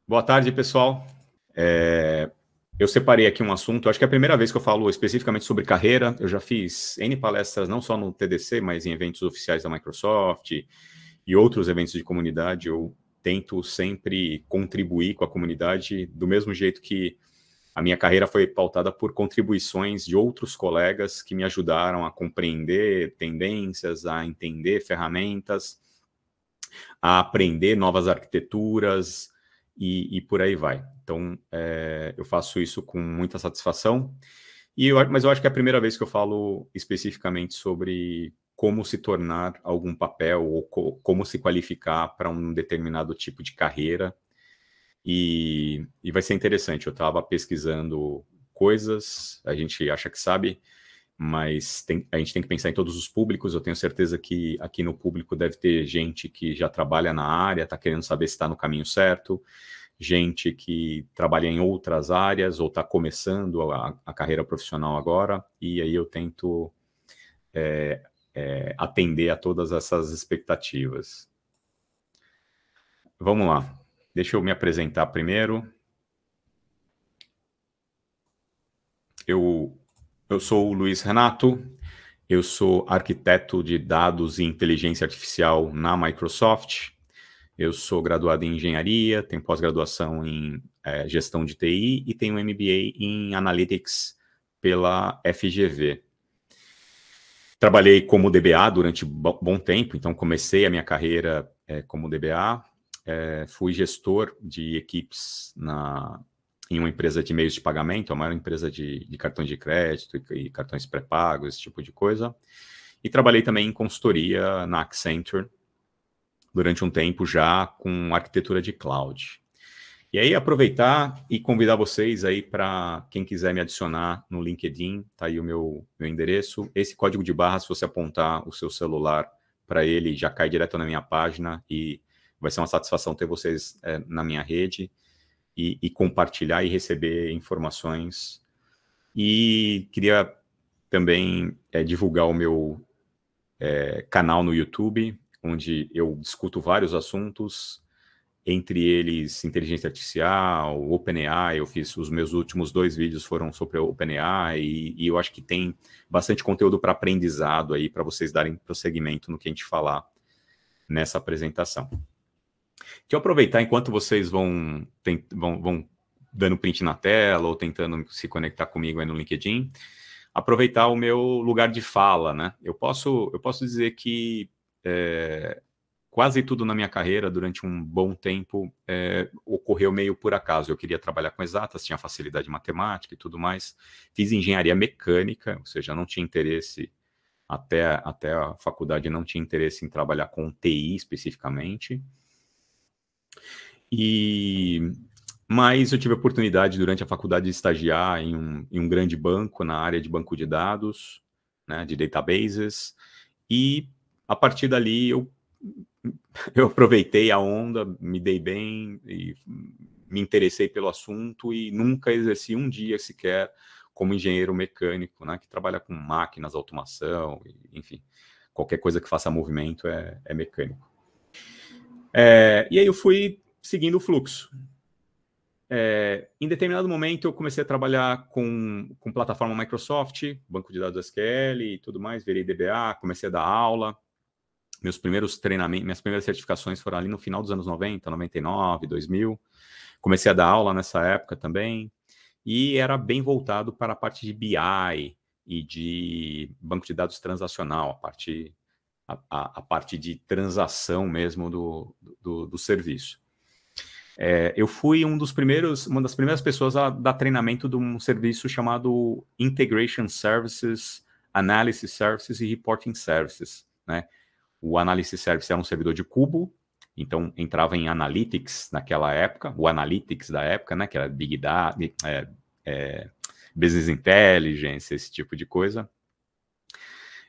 Boa tarde, pessoal. Eu separei aqui um assunto, acho que é a primeira vez que eu falo especificamente sobre carreira. Eu já fiz N palestras, não só no TDC, mas em eventos oficiais da Microsoft e outros eventos de comunidade. Eu tento sempre contribuir com a comunidade do mesmo jeito que a minha carreira foi pautada por contribuições de outros colegas que me ajudaram a compreender tendências, a entender ferramentas, a aprender novas arquiteturas e por aí vai. Então, eu faço isso com muita satisfação, mas eu acho que é a primeira vez que eu falo especificamente sobre como se tornar algum papel ou como se qualificar para um determinado tipo de carreira. E vai ser interessante. Eu estava pesquisando coisas, a gente acha que sabe, mas a gente tem que pensar em todos os públicos. Eu tenho certeza que aqui no público deve ter gente que já trabalha na área, está querendo saber se está no caminho certo, gente que trabalha em outras áreas ou está começando a carreira profissional agora, e aí eu tento atender a todas essas expectativas. Vamos lá. Deixa eu me apresentar primeiro. Eu sou o Luiz Renato, eu sou arquiteto de dados e inteligência artificial na Microsoft. Eu sou graduado em engenharia, tenho pós-graduação em gestão de TI e tenho MBA em Analytics pela FGV. Trabalhei como DBA durante bom tempo, então comecei a minha carreira como DBA. Fui gestor de equipes em uma empresa de meios de pagamento, a maior empresa de cartões de crédito e cartões pré-pagos, esse tipo de coisa. E trabalhei também em consultoria na Accenture, durante um tempo já com arquitetura de cloud. E aí aproveitar e convidar vocês aí para quem quiser me adicionar no LinkedIn, tá aí o meu endereço. Esse código de barra, se você apontar o seu celular para ele, já cai direto na minha página e vai ser uma satisfação ter vocês na minha rede e compartilhar e receber informações. E queria também divulgar o meu canal no YouTube, onde eu discuto vários assuntos, entre eles inteligência artificial, OpenAI. Eu fiz os meus últimos 2 vídeos foram sobre OpenAI e eu acho que tem bastante conteúdo para aprendizado aí, para vocês darem prosseguimento no que a gente falar nessa apresentação. Deixa eu aproveitar enquanto vocês vão dando print na tela ou tentando se conectar comigo aí no LinkedIn, aproveitar o meu lugar de fala, né? Eu posso dizer que quase tudo na minha carreira, durante um bom tempo, ocorreu meio por acaso. Eu queria trabalhar com exatas, tinha facilidade em matemática e tudo mais. Fiz engenharia mecânica, ou seja, não tinha interesse, até a faculdade, não tinha interesse em trabalhar com TI especificamente. Mas eu tive a oportunidade, durante a faculdade, de estagiar em um grande banco, na área de banco de dados, né, de databases, e a partir dali eu aproveitei a onda, me dei bem, e me interessei pelo assunto e nunca exerci um dia sequer como engenheiro mecânico, né, que trabalha com máquinas, automação, enfim, qualquer coisa que faça movimento é mecânico. E aí eu fui seguindo o fluxo. Em determinado momento eu comecei a trabalhar com plataforma Microsoft, banco de dados SQL e tudo mais, virei DBA, comecei a dar aula. Meus primeiros treinamentos, minhas primeiras certificações foram ali no final dos anos 90, 99, 2000. Comecei a dar aula nessa época também, e era bem voltado para a parte de BI e de banco de dados transacional, a parte de transação mesmo do serviço. Eu fui uma das primeiras pessoas a dar treinamento de um serviço chamado Integration Services, Analysis Services e Reporting Services, né? O Analysis Service era um servidor de cubo, então entrava em Analytics naquela época, o Analytics da época, né, que era Big Data, Business Intelligence, esse tipo de coisa.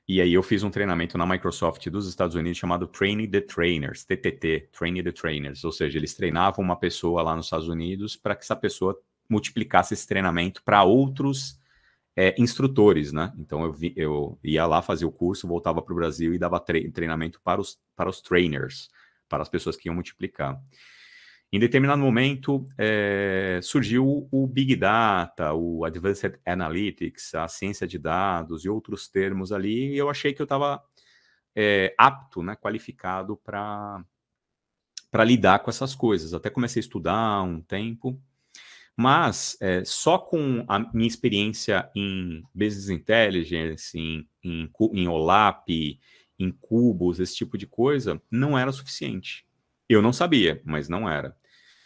E aí eu fiz um treinamento na Microsoft dos Estados Unidos chamado Training the Trainers, TTT, Training the Trainers, ou seja, eles treinavam uma pessoa lá nos Estados Unidos para que essa pessoa multiplicasse esse treinamento para outros instrutores, né? Então eu ia lá fazer o curso, voltava para o Brasil e dava treinamento para os trainers, para as pessoas que iam multiplicar. Em determinado momento, surgiu o Big Data, o Advanced Analytics, a ciência de dados e outros termos ali, e eu achei que eu estava apto, né, qualificado para lidar com essas coisas. Até comecei a estudar um tempo, mas só com a minha experiência em Business Intelligence, em OLAP, em cubos, esse tipo de coisa, não era suficiente. Eu não sabia, mas não era.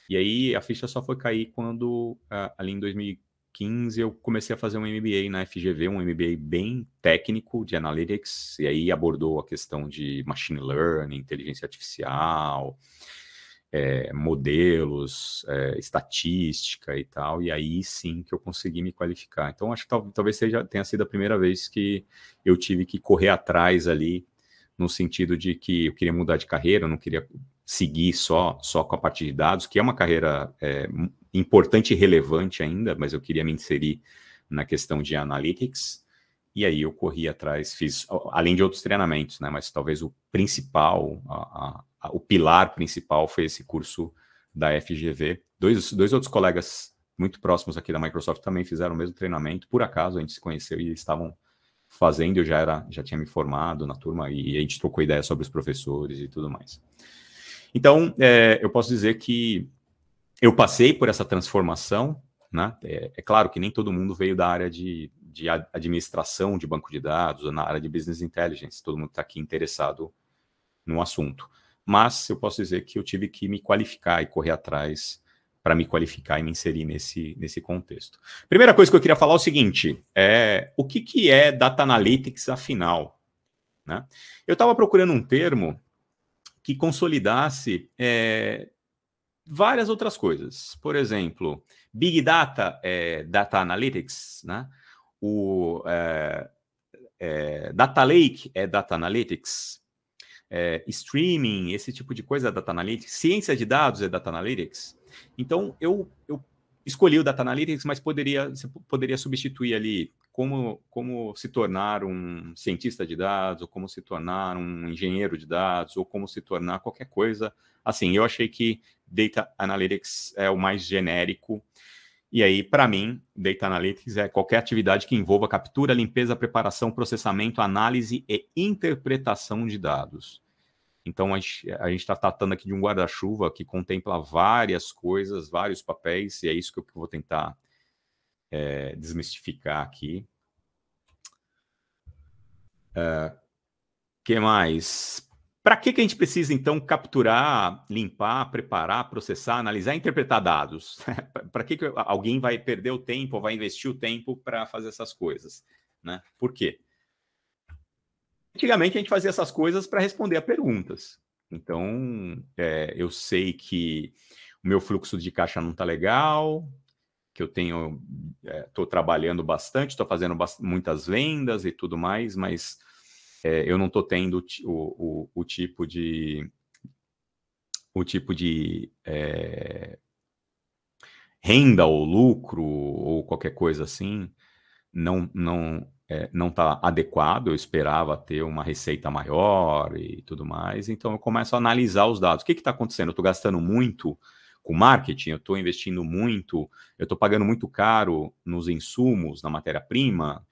E aí a ficha só foi cair quando, ali em 2015, eu comecei a fazer um MBA na FGV, um MBA bem técnico de Analytics, e aí abordou a questão de Machine Learning, inteligência artificial, modelos, estatística e tal, e aí sim que eu consegui me qualificar. Então acho que talvez tenha sido a primeira vez que eu tive que correr atrás ali, no sentido de que eu queria mudar de carreira, eu não queria seguir só com a parte de dados, que é uma carreira importante e relevante ainda, mas eu queria me inserir na questão de analytics, e aí eu corri atrás, fiz, além de outros treinamentos, né, mas talvez o principal, o pilar principal foi esse curso da FGV. Dois outros colegas muito próximos aqui da Microsoft também fizeram o mesmo treinamento, por acaso a gente se conheceu e estavam fazendo, eu já tinha me formado na turma e a gente trocou ideia sobre os professores e tudo mais. Então, eu posso dizer que eu passei por essa transformação, né? É claro que nem todo mundo veio da área de administração de banco de dados, ou na área de Business Intelligence, todo mundo está aqui interessado no assunto. Mas eu posso dizer que eu tive que me qualificar e correr atrás para me qualificar e me inserir nesse contexto. Primeira coisa que eu queria falar é o seguinte, o que é Data Analytics, afinal? Né? Eu estava procurando um termo que consolidasse várias outras coisas. Por exemplo, Big Data é Data Analytics, né? O Data Lake é Data Analytics, streaming, esse tipo de coisa é Data Analytics, ciência de dados é Data Analytics. Então, eu escolhi o Data Analytics, mas você poderia substituir ali como se tornar um cientista de dados, ou como se tornar um engenheiro de dados, ou como se tornar qualquer coisa. Assim, eu achei que Data Analytics é o mais genérico. E aí, para mim, Data Analytics é qualquer atividade que envolva captura, limpeza, preparação, processamento, análise e interpretação de dados. Então, a gente está tratando aqui de um guarda-chuva que contempla várias coisas, vários papéis, e é isso que eu vou tentar desmistificar aqui. Que mais? Para que a gente precisa, então, capturar, limpar, preparar, processar, analisar e interpretar dados? Para que alguém vai perder o tempo, ou vai investir o tempo para fazer essas coisas? Né? Por quê? Antigamente, a gente fazia essas coisas para responder a perguntas. Então, eu sei que o meu fluxo de caixa não está legal, que eu estou trabalhando bastante, estou fazendo muitas vendas e tudo mais, mas eu não estou tendo o tipo de renda ou lucro ou qualquer coisa assim, não está adequado. Eu esperava ter uma receita maior e tudo mais, então eu começo a analisar os dados. O que está acontecendo? Eu estou gastando muito com marketing, eu estou investindo muito, eu estou pagando muito caro nos insumos, na matéria-prima.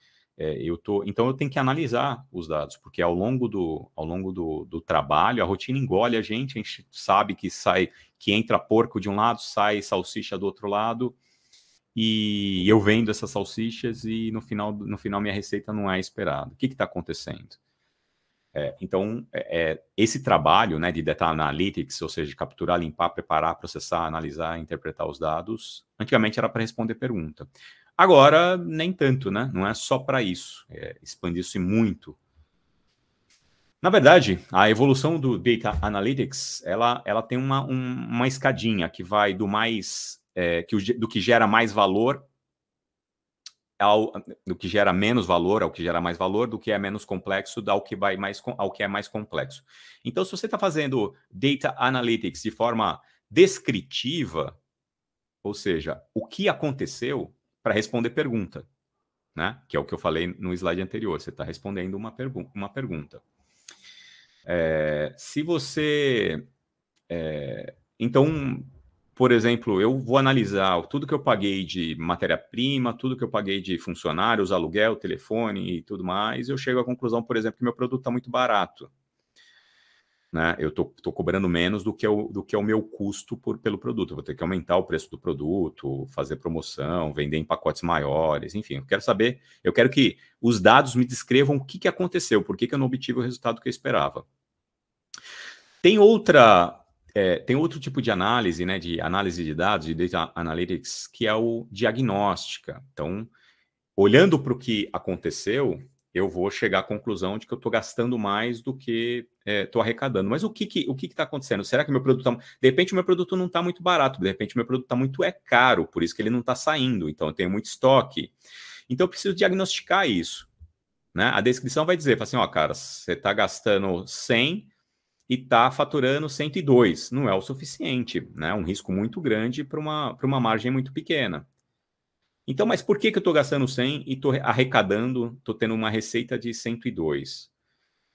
Então eu tenho que analisar os dados, porque ao longo do trabalho, a rotina engole a gente sabe que entra porco de um lado, sai salsicha do outro lado, e eu vendo essas salsichas e no final minha receita não é esperada. O que está acontecendo? Então, esse trabalho, né, de Data Analytics, ou seja, de capturar, limpar, preparar, processar, analisar, interpretar os dados, antigamente era para responder pergunta. Agora, nem tanto, né? Não é só para isso. Expandiu-se muito. Na verdade, a evolução do Data Analytics, ela tem uma escadinha que vai do do que gera mais valor do que gera menos valor ao que gera mais valor, do que é menos complexo ao que é mais complexo. Então, se você está fazendo Data Analytics de forma descritiva, ou seja, o que aconteceu, para responder pergunta, né? Que é o que eu falei no slide anterior, você está respondendo uma pergunta. Se você... então, por exemplo, eu vou analisar tudo que eu paguei de matéria-prima, tudo que eu paguei de funcionários, aluguel, telefone e tudo mais, eu chego à conclusão, por exemplo, que meu produto está muito barato. Né? Eu tô cobrando menos do que é o meu custo pelo produto. Eu vou ter que aumentar o preço do produto, fazer promoção, vender em pacotes maiores, enfim. Eu quero que os dados me descrevam o que aconteceu, por que eu não obtive o resultado que eu esperava. Tem outro tipo de análise, né, de análise de dados, de data analytics, que é o diagnóstica. Então, olhando para o que aconteceu, eu vou chegar à conclusão de que eu estou gastando mais do que estou arrecadando. Mas o que está acontecendo? Será que meu produto está... De repente, o meu produto não está muito barato, de repente, o meu produto está muito caro, por isso que ele não está saindo, então eu tenho muito estoque. Então, eu preciso diagnosticar isso. Né? A descrição vai dizer, assim, ó, cara, você está gastando 100 e está faturando 102. Não é o suficiente, né? Um risco muito grande para uma margem muito pequena. Então, mas por que eu estou gastando 100 e estou arrecadando, estou tendo uma receita de 102?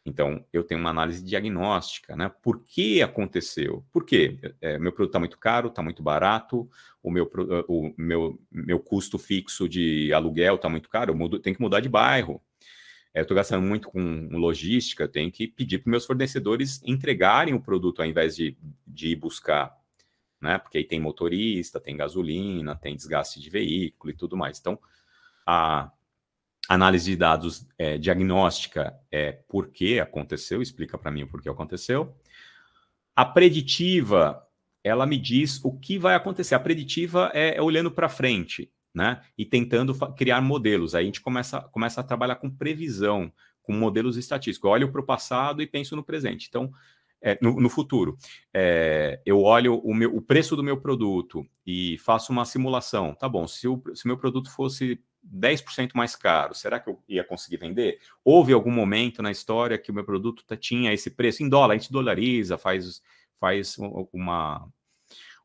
Então, eu tenho uma análise diagnóstica, né? Por que aconteceu? Por quê? Meu produto está muito caro, está muito barato, o meu custo fixo de aluguel está muito caro, tenho que mudar de bairro. Eu estou gastando muito com logística, tenho que pedir para meus fornecedores entregarem o produto ao invés de ir buscar. Né? Porque aí tem motorista, tem gasolina, tem desgaste de veículo e tudo mais. Então, a análise de dados diagnóstica é por que aconteceu, explica para mim o porquê aconteceu. A preditiva, ela me diz o que vai acontecer. A preditiva é olhando para frente, né? E tentando criar modelos. Aí a gente começa a trabalhar com previsão, com modelos estatísticos. Eu olho para o passado e penso no presente. Então, no futuro, eu olho o preço do meu produto e faço uma simulação. Tá bom, se o meu produto fosse 10% mais caro, será que eu ia conseguir vender? Houve algum momento na história que o meu produto tinha esse preço em dólar? A gente dolariza, faz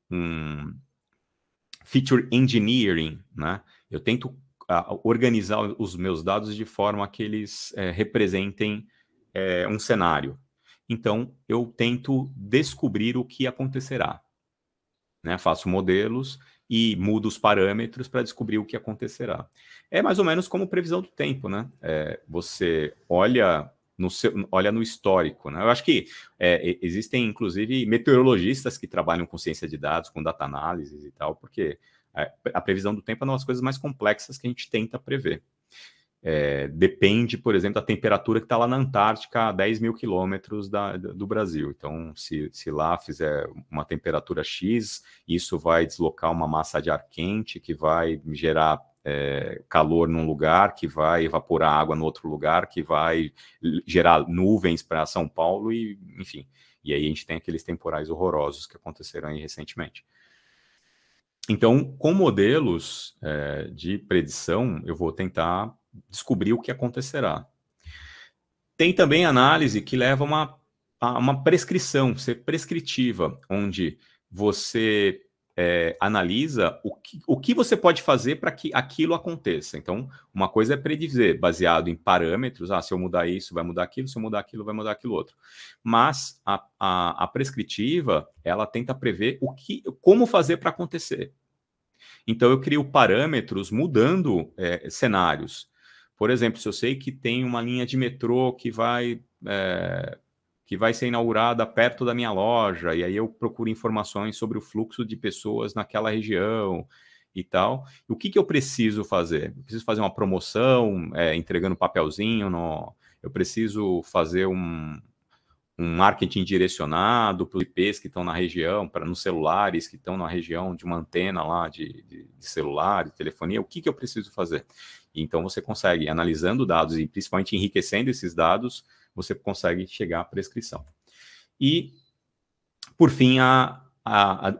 um feature engineering, né? Eu tento organizar os meus dados de forma que eles representem um cenário. Então, eu tento descobrir o que acontecerá. Né? Faço modelos e mudo os parâmetros para descobrir o que acontecerá. É mais ou menos como previsão do tempo, né? Você olha no histórico, né? Eu acho que existem, inclusive, meteorologistas que trabalham com ciência de dados, com data análise e tal, porque a previsão do tempo é uma das coisas mais complexas que a gente tenta prever. Depende, por exemplo, da temperatura que está lá na Antártica, a 10 mil quilômetros do Brasil. Então, se lá fizer uma temperatura X, isso vai deslocar uma massa de ar quente que vai gerar calor num lugar, que vai evaporar água no outro lugar, que vai gerar nuvens para São Paulo, e enfim. E aí a gente tem aqueles temporais horrorosos que aconteceram aí recentemente. Então, com modelos de predição, eu vou tentar descobrir o que acontecerá. Tem também análise que leva a uma prescrição, ser prescritiva, onde você analisa o que você pode fazer para que aquilo aconteça. Então, uma coisa é predizer, baseado em parâmetros, se eu mudar isso, vai mudar aquilo, se eu mudar aquilo, vai mudar aquilo outro. Mas a prescritiva, ela tenta prever como fazer para acontecer. Então, eu crio parâmetros mudando cenários. Por exemplo, se eu sei que tem uma linha de metrô que vai ser inaugurada perto da minha loja, e aí eu procuro informações sobre o fluxo de pessoas naquela região e tal. E o que eu preciso fazer? Eu preciso fazer uma promoção, entregando papelzinho, eu preciso fazer um marketing direcionado para os IPs que estão na região, nos celulares que estão na região de uma antena lá de celular, de telefonia, o que eu preciso fazer? Então, você consegue, analisando dados e principalmente enriquecendo esses dados, você consegue chegar à prescrição. E, por fim,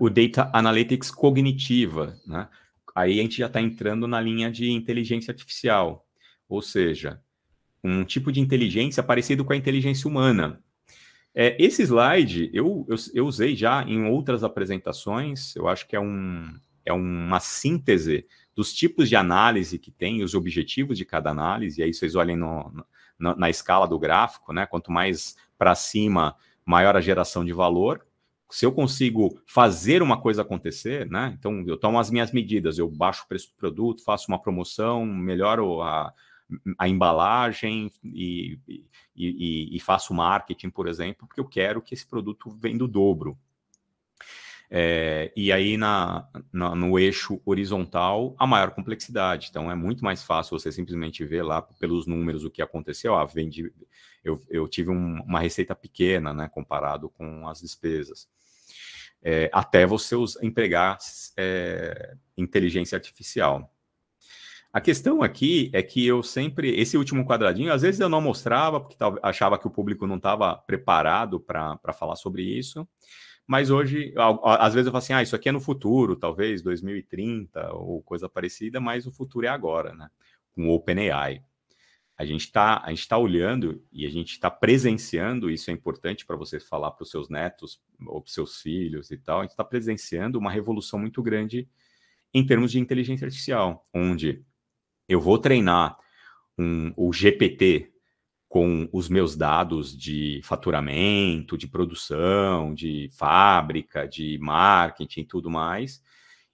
o Data Analytics cognitiva, né? Aí a gente já está entrando na linha de inteligência artificial, ou seja, um tipo de inteligência parecido com a inteligência humana. Esse slide eu usei já em outras apresentações, eu acho que é uma síntese dos tipos de análise que tem, os objetivos de cada análise, e aí vocês olhem na escala do gráfico, né? Quanto mais para cima, maior a geração de valor, Se eu consigo fazer uma coisa acontecer, né? Então, eu tomo as minhas medidas, eu baixo o preço do produto, faço uma promoção, melhoro a embalagem e faço marketing, por exemplo, porque eu quero que esse produto venda o dobro. E aí, no eixo horizontal, a maior complexidade. Então, é muito mais fácil você simplesmente ver lá pelos números o que aconteceu. Eu tive uma receita pequena, né, comparado com as despesas. Até você empregar inteligência artificial. A questão aqui é que eu sempre... Esse último quadradinho, às vezes eu não mostrava, porque achava que o público não estava preparado para falar sobre isso. Mas hoje, às vezes eu falo assim, isso aqui é no futuro, talvez 2030 ou coisa parecida, mas o futuro é agora, né? Com o OpenAI. A gente tá olhando e a gente está presenciando, isso é importante para você falar para os seus netos ou para os seus filhos e tal, a gente está presenciando uma revolução muito grande em termos de inteligência artificial, onde eu vou treinar o GPT com os meus dados de faturamento, de produção, de fábrica, de marketing e tudo mais.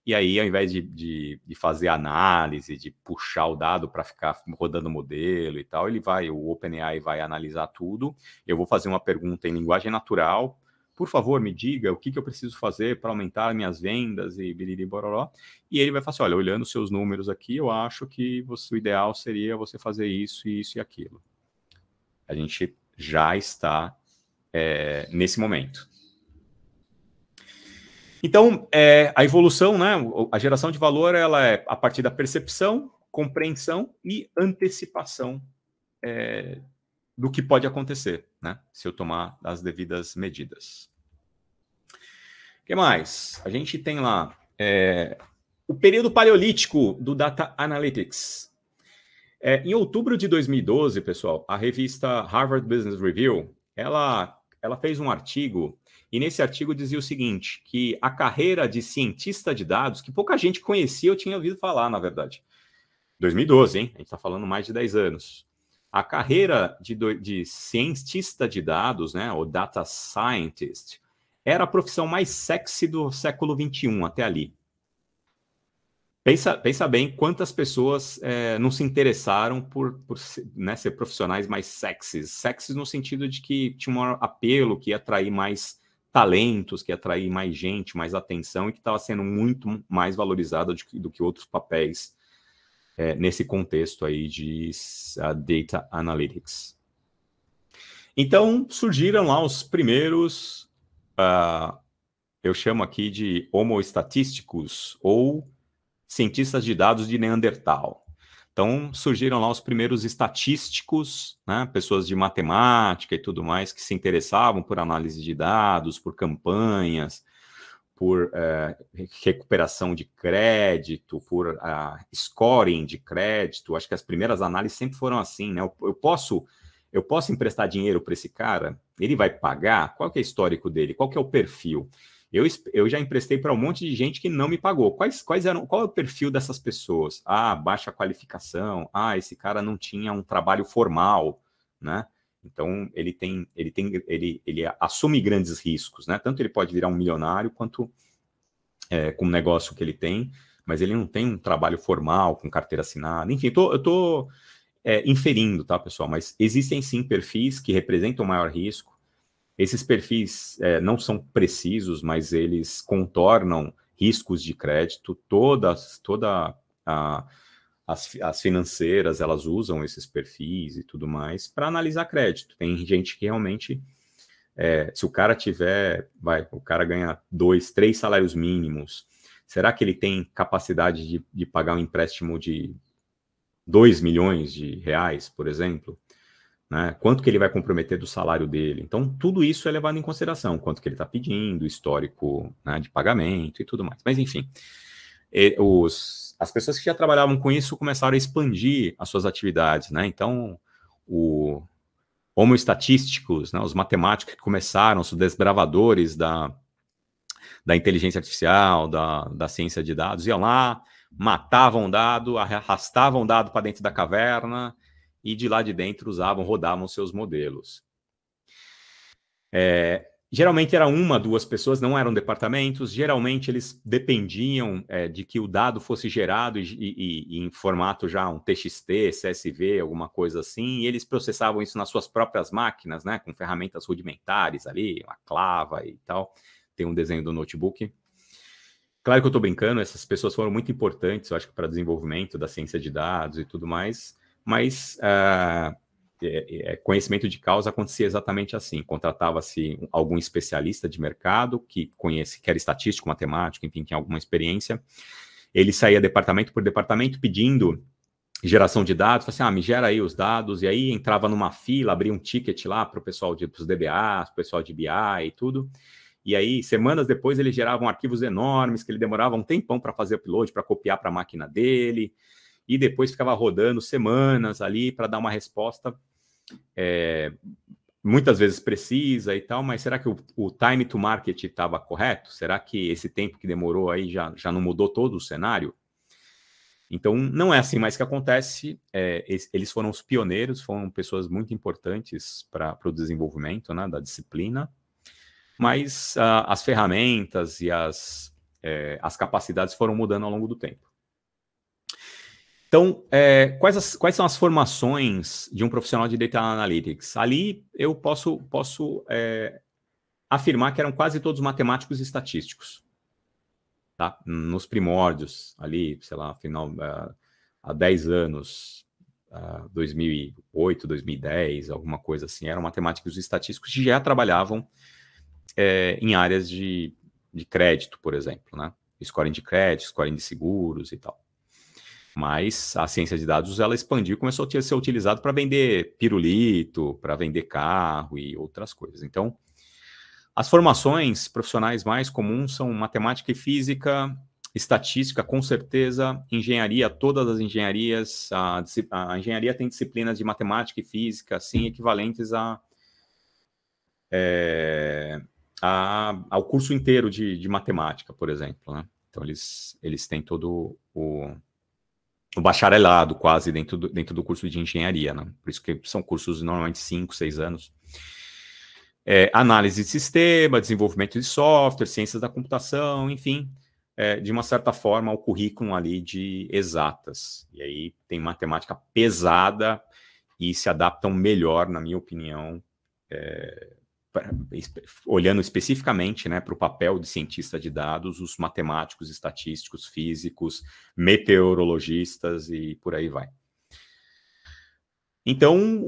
E aí, ao invés de fazer análise, de puxar o dado para ficar rodando modelo e tal, o OpenAI vai analisar tudo. Eu vou fazer uma pergunta em linguagem natural. Por favor, me diga o que eu preciso fazer para aumentar minhas vendas e biriri bororó. E ele vai falar assim, olha, olhando os seus números aqui, eu acho que o ideal seria você fazer isso, isso e aquilo. A gente já está nesse momento. Então, a evolução, né, a geração de valor, ela é a partir da percepção, compreensão e antecipação do que pode acontecer, né, se eu tomar as devidas medidas. O que mais? A gente tem lá o período paleolítico do Data Analytics. Em outubro de 2012, pessoal, a revista Harvard Business Review, ela fez um artigo, e nesse artigo dizia o seguinte, que a carreira de cientista de dados, que pouca gente conhecia, eu tinha ouvido falar, na verdade. 2012, hein? A gente está falando mais de 10 anos. A carreira de cientista de dados, né, ou data scientist, era a profissão mais sexy do século XXI, até ali. Pensa bem quantas pessoas não se interessaram por né, ser profissionais mais sexys. Sexys no sentido de que tinha um apelo, que ia atrair mais talentos, que ia atrair mais gente, mais atenção, e que estava sendo muito mais valorizada do que outros papéis nesse contexto aí de Data Analytics. Então, surgiram lá os primeiros, eu chamo aqui de homoestatísticos, ou cientistas de dados de Neandertal. Então, surgiram lá os primeiros estatísticos, né, pessoas de matemática e tudo mais, que se interessavam por análise de dados, por campanhas, por recuperação de crédito, por scoring de crédito. Acho que as primeiras análises sempre foram assim, né? Eu posso emprestar dinheiro para esse cara? Ele vai pagar? Qual que é o histórico dele? Qual que é o perfil? Eu já emprestei para um monte de gente que não me pagou. Qual é o perfil dessas pessoas? Baixa qualificação. Esse cara não tinha um trabalho formal, né? Então, ele assume grandes riscos, né? Tanto ele pode virar um milionário, quanto com o negócio que ele tem, mas ele não tem um trabalho formal, com carteira assinada. Enfim, eu estou inferindo, tá, pessoal? Mas existem, sim, perfis que representam maior risco. Esses perfis não são precisos, mas eles contornam riscos de crédito. As financeiras, elas usam esses perfis e tudo mais para analisar crédito. Tem gente que realmente, se o cara o cara ganha 2, 3 salários mínimos, será que ele tem capacidade de pagar um empréstimo de 2 milhões de reais, por exemplo? Né? Quanto que ele vai comprometer do salário dele? Então, tudo isso é levado em consideração, quanto que ele está pedindo, histórico, né, de pagamento e tudo mais. Mas, enfim, as pessoas que já trabalhavam com isso começaram a expandir as suas atividades, né? Então, homoestatísticos, né, os matemáticos que começaram, os desbravadores da inteligência artificial, da ciência de dados, iam lá, matavam o dado, arrastavam o dado para dentro da caverna, e de lá de dentro rodavam seus modelos. Geralmente era uma, duas pessoas, não eram departamentos. Geralmente eles dependiam de que o dado fosse gerado e em formato já um TXT, CSV, alguma coisa assim, e eles processavam isso nas suas próprias máquinas, né, com ferramentas rudimentares ali, uma clava e tal. Tem um desenho do notebook. Claro que eu estou brincando, essas pessoas foram muito importantes, eu acho que para o desenvolvimento da ciência de dados e tudo mais, mas conhecimento de causa acontecia exatamente assim. Contratava-se algum especialista de mercado que era estatístico, matemático, enfim, tinha alguma experiência. Ele saía departamento por departamento pedindo geração de dados, falava assim, me gera aí os dados, e aí entrava numa fila, abria um ticket lá para o pessoal dos DBAs, para o pessoal de BI e tudo. E aí, semanas depois, eles geravam arquivos enormes, que ele demorava um tempão para fazer upload, para copiar para a máquina dele, e depois ficava rodando semanas ali para dar uma resposta, muitas vezes precisa e tal, mas será que o time to market estava correto? Será que esse tempo que demorou aí já não mudou todo o cenário? Então, não é assim mais que acontece. Eles foram os pioneiros, foram pessoas muito importantes para o desenvolvimento, né, da disciplina, mas as ferramentas e as capacidades foram mudando ao longo do tempo. Então, quais são as formações de um profissional de Data Analytics? Ali eu posso afirmar que eram quase todos matemáticos e estatísticos. Tá? Nos primórdios, ali, sei lá, final, há 10 anos, 2008, 2010, alguma coisa assim, eram matemáticos e estatísticos que já trabalhavam em áreas de crédito, por exemplo, né? Scoring de crédito, scoring de seguros e tal. Mas a ciência de dados, ela expandiu e começou a ser utilizado para vender pirulito, para vender carro e outras coisas. Então, as formações profissionais mais comuns são matemática e física, estatística, com certeza, engenharia, todas as engenharias. A engenharia tem disciplinas de matemática e física, assim, equivalentes ao curso inteiro de matemática, por exemplo, né? Então, eles têm todo o bacharelado quase dentro do curso de engenharia, né? Por isso que são cursos normalmente 5, 6 anos. Análise de sistema, desenvolvimento de software, ciências da computação, enfim, de uma certa forma, o currículo ali de exatas. E aí tem matemática pesada e se adaptam melhor, na minha opinião, olhando especificamente, né, para o papel de cientista de dados, os matemáticos, estatísticos, físicos, meteorologistas e por aí vai. Então,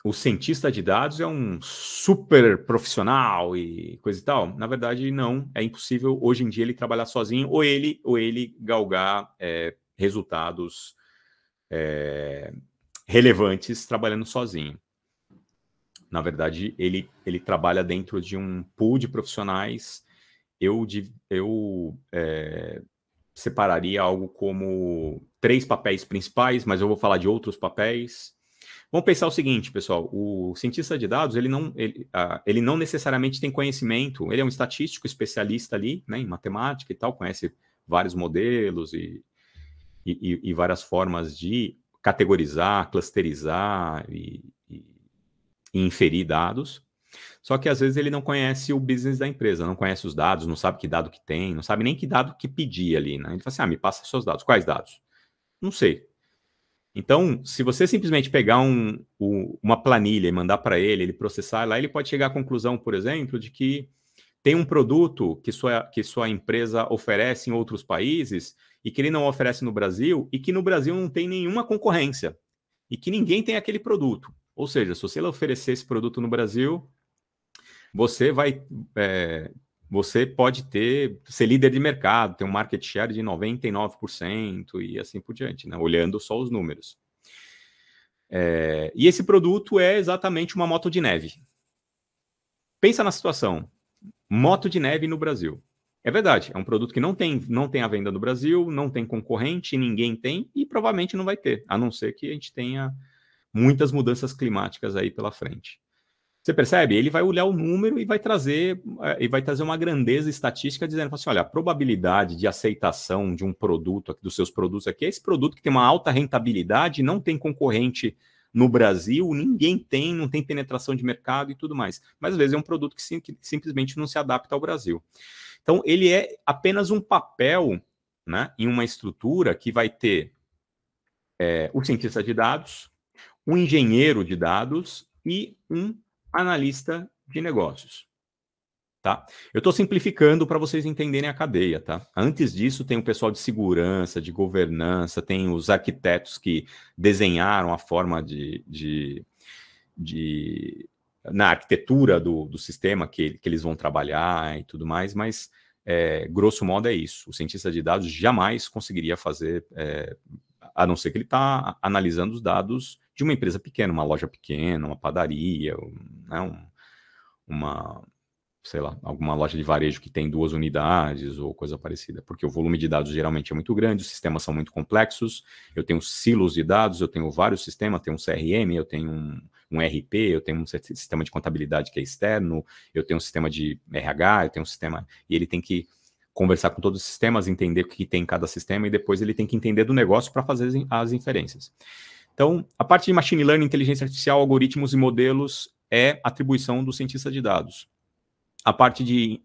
o cientista de dados é um super profissional e coisa e tal? Na verdade, não. É impossível, hoje em dia, ele trabalhar sozinho ou ele galgar resultados relevantes trabalhando sozinho. Na verdade, ele trabalha dentro de um pool de profissionais. Eu separaria algo como 3 papéis principais, mas eu vou falar de outros papéis. Vamos pensar o seguinte, pessoal, o cientista de dados, ele não necessariamente tem conhecimento, ele é um estatístico especialista ali, né, em matemática e tal, conhece vários modelos e várias formas de categorizar, clusterizar e inferir dados, só que às vezes ele não conhece o business da empresa, não conhece os dados, não sabe que dado que tem, não sabe nem que dado que pedir ali, né? Ele fala assim, me passa seus dados. Quais dados? Não sei. Então, se você simplesmente pegar uma planilha e mandar para ele processar lá, ele pode chegar à conclusão, por exemplo, de que tem um produto que sua empresa oferece em outros países e que ele não oferece no Brasil e que no Brasil não tem nenhuma concorrência e que ninguém tem aquele produto. Ou seja, se você oferecer esse produto no Brasil, você pode ser líder de mercado, ter um market share de 99% e assim por diante, né? Olhando só os números. E esse produto é exatamente uma moto de neve. Pensa na situação. Moto de neve no Brasil. É verdade, é um produto que não tem a venda no Brasil, não tem concorrente, ninguém tem e provavelmente não vai ter, a não ser que a gente tenha muitas mudanças climáticas aí pela frente. Você percebe? Ele vai olhar o número e vai trazer uma grandeza estatística dizendo assim, olha, a probabilidade de aceitação de um produto, dos seus produtos aqui, é esse produto que tem uma alta rentabilidade, não tem concorrente no Brasil, ninguém tem, não tem penetração de mercado e tudo mais. Mas às vezes é um produto que simplesmente não se adapta ao Brasil. Então, ele é apenas um papel, né, em uma estrutura que vai ter o cientista de dados, um engenheiro de dados e um analista de negócios. Tá? Eu estou simplificando para vocês entenderem a cadeia. Tá? Antes disso, tem o pessoal de segurança, de governança, tem os arquitetos que desenharam a forma na arquitetura do sistema que eles vão trabalhar e tudo mais, mas grosso modo é isso. O cientista de dados jamais conseguiria fazer, a não ser que ele está analisando os dados de uma empresa pequena, uma loja pequena, uma padaria, né, sei lá, alguma loja de varejo que tem 2 unidades ou coisa parecida, porque o volume de dados geralmente é muito grande, os sistemas são muito complexos, eu tenho silos de dados, eu tenho vários sistemas, tenho um CRM, eu tenho um RP, eu tenho um sistema de contabilidade que é externo, eu tenho um sistema de RH, eu tenho um sistema, e ele tem que conversar com todos os sistemas, entender o que tem em cada sistema, e depois ele tem que entender do negócio para fazer as inferências. Então, a parte de machine learning, inteligência artificial, algoritmos e modelos é atribuição do cientista de dados. A parte de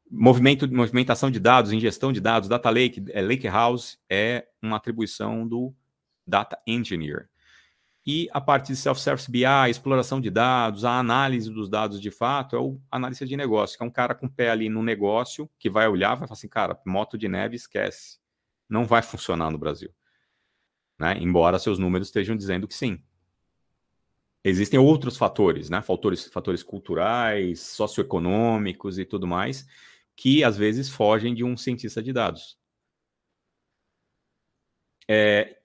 movimentação de dados, ingestão de dados, data lake, lake house, é uma atribuição do data engineer. E a parte de self-service BI, exploração de dados, a análise dos dados de fato, é o analista de negócio, que é um cara com o pé ali no negócio, que vai olhar e vai falar assim, cara, moto de neve, esquece. Não vai funcionar no Brasil. Né? Embora seus números estejam dizendo que sim. Existem outros fatores, né? Fatores culturais, socioeconômicos e tudo mais, que às vezes fogem de um cientista de dados.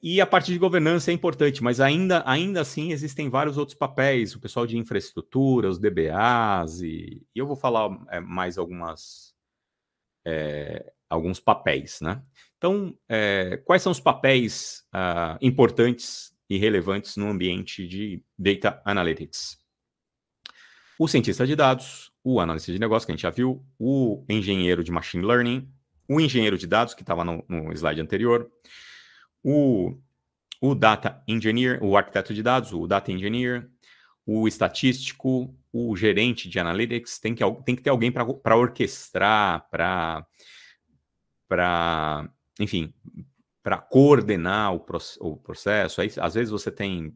E a parte de governança é importante, mas ainda assim existem vários outros papéis, o pessoal de infraestrutura, os DBAs, e eu vou falar mais alguns papéis, né? Então, quais são os papéis importantes e relevantes no ambiente de Data Analytics? O cientista de dados, o analista de negócio, que a gente já viu, o engenheiro de Machine Learning, o engenheiro de dados, que estava no slide anterior, o Data Engineer, o arquiteto de dados, o Data Engineer, o estatístico, o gerente de Analytics, tem que ter alguém para orquestrar, enfim, para coordenar o processo. Aí, às vezes você tem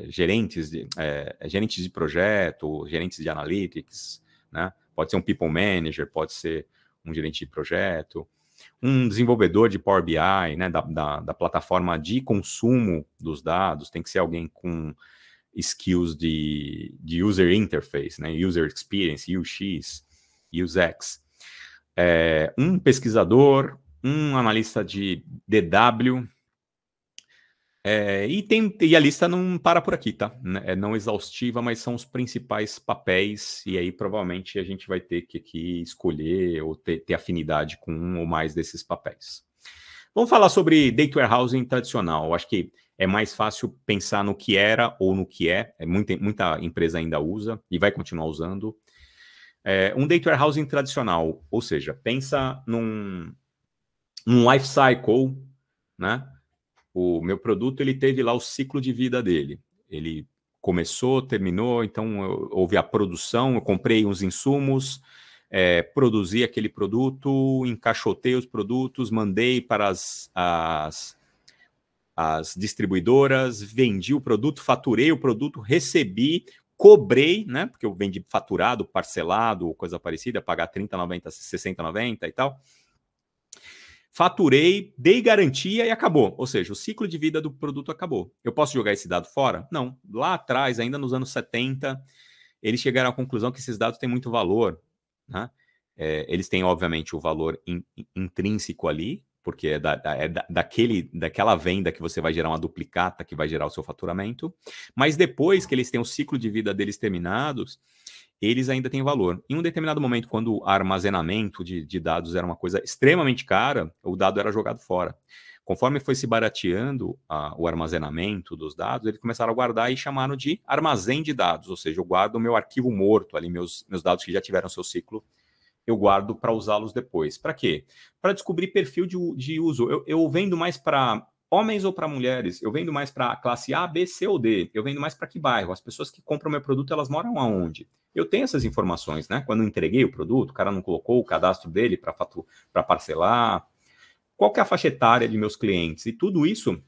gerentes de projeto, gerentes de analytics, né? Pode ser um people manager, pode ser um gerente de projeto, um desenvolvedor de Power BI, né? da plataforma de consumo dos dados, tem que ser alguém com skills de user interface, né? User experience, UX, UX. Um pesquisador, um analista de DW, e a lista não para por aqui, tá? É não exaustiva, mas são os principais papéis, e aí provavelmente a gente vai ter que escolher ou ter afinidade com um ou mais desses papéis. Vamos falar sobre Data Warehousing tradicional. Eu acho que é mais fácil pensar no que era ou no que muita empresa ainda usa e vai continuar usando. Um Data Warehousing tradicional, ou seja, pensa num life cycle, né? O meu produto, ele teve lá o ciclo de vida dele. Ele começou, terminou, então houve a produção, eu comprei uns insumos, produzi aquele produto, encaixotei os produtos, mandei para as distribuidoras, vendi o produto, faturei o produto, recebi, cobrei, né? Porque eu vendi faturado, parcelado, ou coisa parecida, pagar 30, 90, 60, 90 e tal. Faturei, dei garantia e acabou. Ou seja, o ciclo de vida do produto acabou. Eu posso jogar esse dado fora? Não. Lá atrás, ainda nos anos 70, eles chegaram à conclusão que esses dados têm muito valor. Né? Eles têm, obviamente, o valor intrínseco ali, porque é daquela venda que você vai gerar uma duplicata, que vai gerar o seu faturamento. Mas depois que eles têm o ciclo de vida deles terminados, eles ainda têm valor. Em um determinado momento, quando o armazenamento de dados era uma coisa extremamente cara, o dado era jogado fora. Conforme foi se barateando o armazenamento dos dados, eles começaram a guardar e chamaram de armazém de dados, ou seja, eu guardo o meu arquivo morto ali, meus dados que já tiveram seu ciclo, eu guardo para usá-los depois. Para quê? Para descobrir perfil de uso. Eu vendo mais para homens ou para mulheres? Eu vendo mais para classe A, B, C ou D? Eu vendo mais para que bairro? As pessoas que compram meu produto, elas moram aonde? Eu tenho essas informações, né? Quando eu entreguei o produto, o cara não colocou o cadastro dele para parcelar. Qual que é a faixa etária de meus clientes? E tudo isso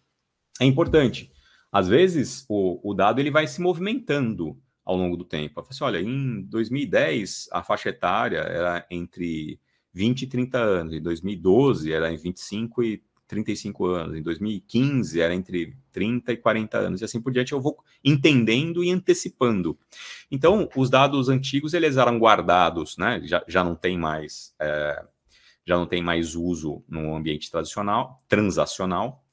é importante. Às vezes, o dado ele vai se movimentando ao longo do tempo. Eu falo assim, olha, em 2010, a faixa etária era entre 20 e 30 anos. Em 2012, era em 25 e 35 anos. Em 2015, era entre 30 e 40 anos. E assim por diante, eu vou entendendo e antecipando. Então, os dados antigos, eles eram guardados, né? Já não tem mais... já não tem mais uso no ambiente transacional,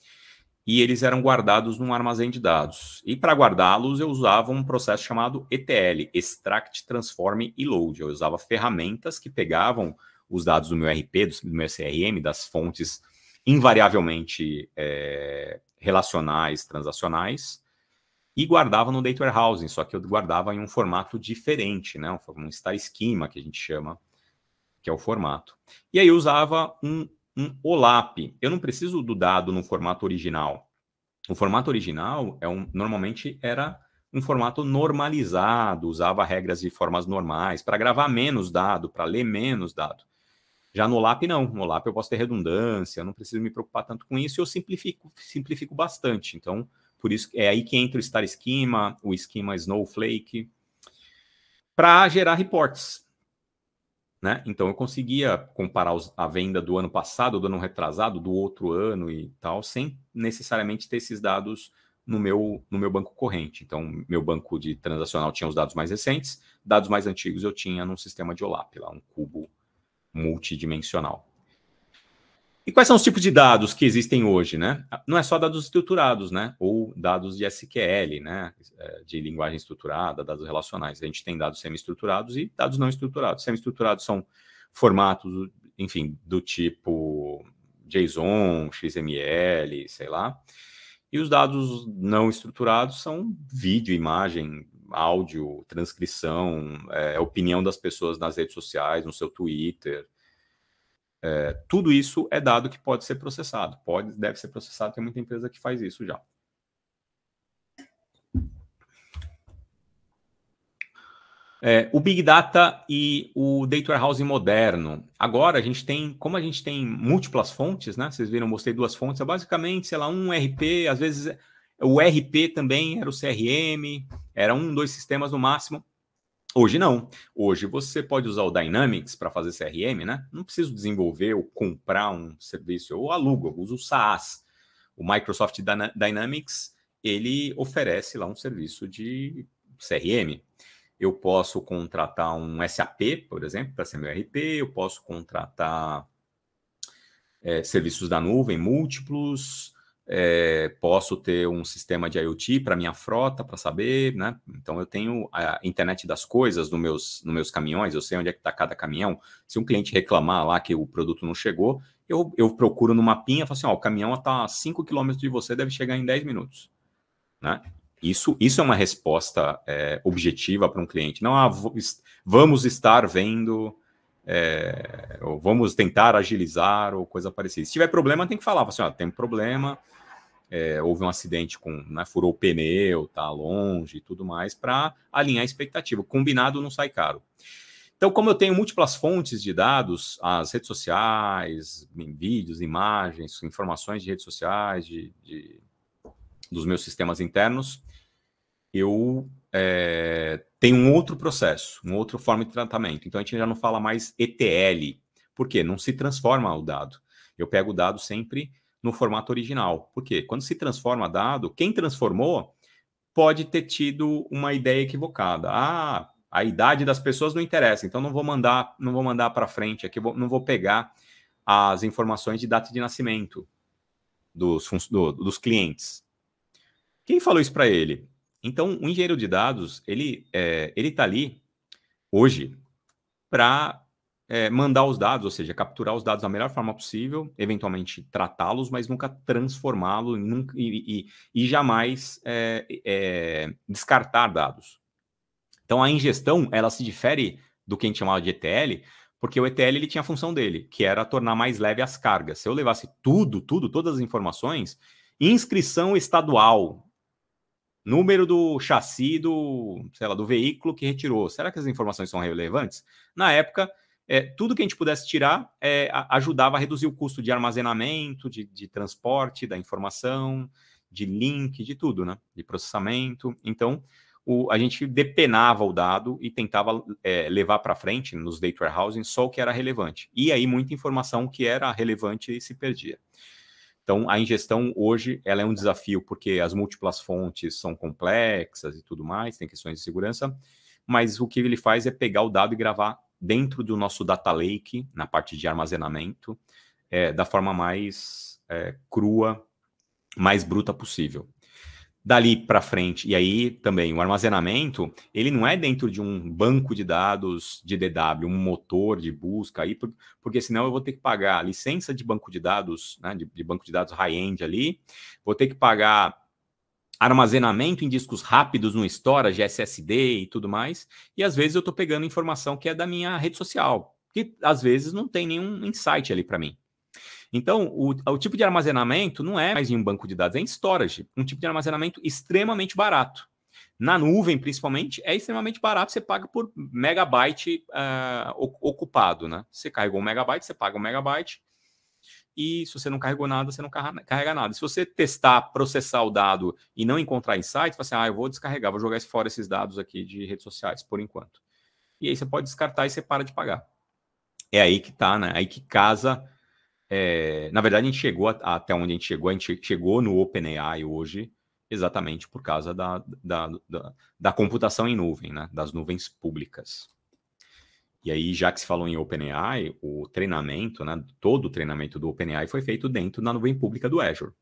e eles eram guardados num armazém de dados. E para guardá-los, eu usava um processo chamado ETL, Extract, Transform e Load. Eu usava ferramentas que pegavam os dados do meu RP, do meu CRM, das fontes invariavelmente relacionais, transacionais, e guardava no Data Warehousing, só que eu guardava em um formato diferente, né? Um star schema, que a gente chama, que é o formato. E aí eu usava um OLAP. Eu não preciso do dado no formato original. O formato original normalmente era um formato normalizado, usava regras e formas normais para gravar menos dado, para ler menos dado. Já no OLAP, não. No OLAP eu posso ter redundância, eu não preciso me preocupar tanto com isso, e eu simplifico bastante. Então, por isso é aí que entra o Star Schema, o esquema Snowflake, para gerar reports. Né? Então, eu conseguia comparar a venda do ano passado, do ano retrasado, do outro ano e tal, sem necessariamente ter esses dados no meu banco corrente. Então, meu banco de transacional tinha os dados mais recentes, dados mais antigos eu tinha num sistema de OLAP, lá, um cubo multidimensional. E quais são os tipos de dados que existem hoje, né? Não é só dados estruturados, né? Ou dados de SQL, né? De linguagem estruturada, dados relacionais. A gente tem dados semi-estruturados e dados não estruturados. Semi-estruturados são formatos, enfim, do tipo JSON, XML, sei lá. E os dados não estruturados são vídeo, imagem, áudio, transcrição, opinião das pessoas nas redes sociais, no seu Twitter. Tudo isso é dado que pode ser processado. Deve ser processado, tem muita empresa que faz isso já. O Big Data e o Data Warehousing moderno. Agora, como a gente tem múltiplas fontes, né? Vocês viram, eu mostrei 2 fontes. É basicamente, sei lá, um RP, às vezes o RP também era o CRM, era 2 sistemas no máximo. Hoje não. Hoje você pode usar o Dynamics para fazer CRM, né? Não preciso desenvolver ou comprar um serviço. Eu alugo, eu uso o SaaS. O Microsoft Dynamics, ele oferece lá um serviço de CRM. Eu posso contratar um SAP, por exemplo, para ser meu RP. Eu posso contratar serviços da nuvem múltiplos. Posso ter um sistema de IoT para minha frota, para saber, né? Então, eu tenho a internet das coisas nos meus caminhões, eu sei onde é que está cada caminhão. Se um cliente reclamar lá que o produto não chegou, eu procuro no mapinha e falo assim, o caminhão está a 5 km de você, deve chegar em 10 minutos. Né? Isso é uma resposta objetiva para um cliente. Não, vamos estar vendo... ou vamos tentar agilizar ou coisa parecida. Se tiver problema, tem que falar, assim, tem problema, houve um acidente furou o pneu, tá longe e tudo mais, para alinhar a expectativa. Combinado não sai caro. Então, como eu tenho múltiplas fontes de dados, as redes sociais, vídeos, imagens, informações de redes sociais, dos meus sistemas internos, eu tem um outro processo, uma outra forma de tratamento. Então, a gente já não fala mais ETL. Por quê? Não se transforma o dado. Eu pego o dado sempre no formato original. Por quê? Quando se transforma dado, quem transformou pode ter tido uma ideia equivocada. A idade das pessoas não interessa, então não vou mandar para frente aqui, não vou pegar as informações de data de nascimento dos clientes. Quem falou isso para ele? Então, o engenheiro de dados, ele está ali hoje para mandar os dados, ou seja, capturar os dados da melhor forma possível, eventualmente tratá-los, mas nunca transformá-los e jamais descartar dados. Então, a ingestão, ela se difere do que a gente chamava de ETL, porque o ETL ele tinha a função dele, que era tornar mais leve as cargas. Se eu levasse todas as informações, inscrição estadual, número do chassi do, sei lá, do veículo que retirou. Será que as informações são relevantes? Na época, tudo que a gente pudesse tirar ajudava a reduzir o custo de armazenamento, de transporte da informação, de link, de tudo, né? De processamento. Então, a gente depenava o dado e tentava levar para frente nos data warehousing só o que era relevante. E aí muita informação que era relevante se perdia. Então, a ingestão hoje ela é um desafio porque as múltiplas fontes são complexas e tudo mais, tem questões de segurança, mas o que ele faz é pegar o dado e gravar dentro do nosso data lake, na parte de armazenamento, da forma mais crua, mais bruta possível. Dali para frente, e aí também o armazenamento, ele não é dentro de um banco de dados de DW, um motor de busca, aí, porque senão eu vou ter que pagar a licença de banco de dados, né, de banco de dados high-end ali, vou ter que pagar armazenamento em discos rápidos no storage, SSD e tudo mais, e às vezes eu estou pegando informação que é da minha rede social, que às vezes não tem nenhum insight ali para mim. Então, o tipo de armazenamento não é mais em um banco de dados, é em storage. Um tipo de armazenamento extremamente barato. Na nuvem, principalmente, é extremamente barato. Você paga por megabyte ocupado, né? Você carregou 1 megabyte, você paga 1 megabyte. E se você não carregou nada, você não carrega nada. Se você testar, processar o dado e não encontrar insights, você fala assim, eu vou descarregar, vou jogar fora esses dados aqui de redes sociais, por enquanto. E aí você pode descartar e você para de pagar. É aí que tá, né? Aí que casa... na verdade, a gente chegou até onde a gente chegou no OpenAI hoje, exatamente por causa da computação em nuvem, né? Das nuvens públicas. E aí, já que se falou em OpenAI, o treinamento, né? Todo o treinamento do OpenAI foi feito dentro da nuvem pública do Azure.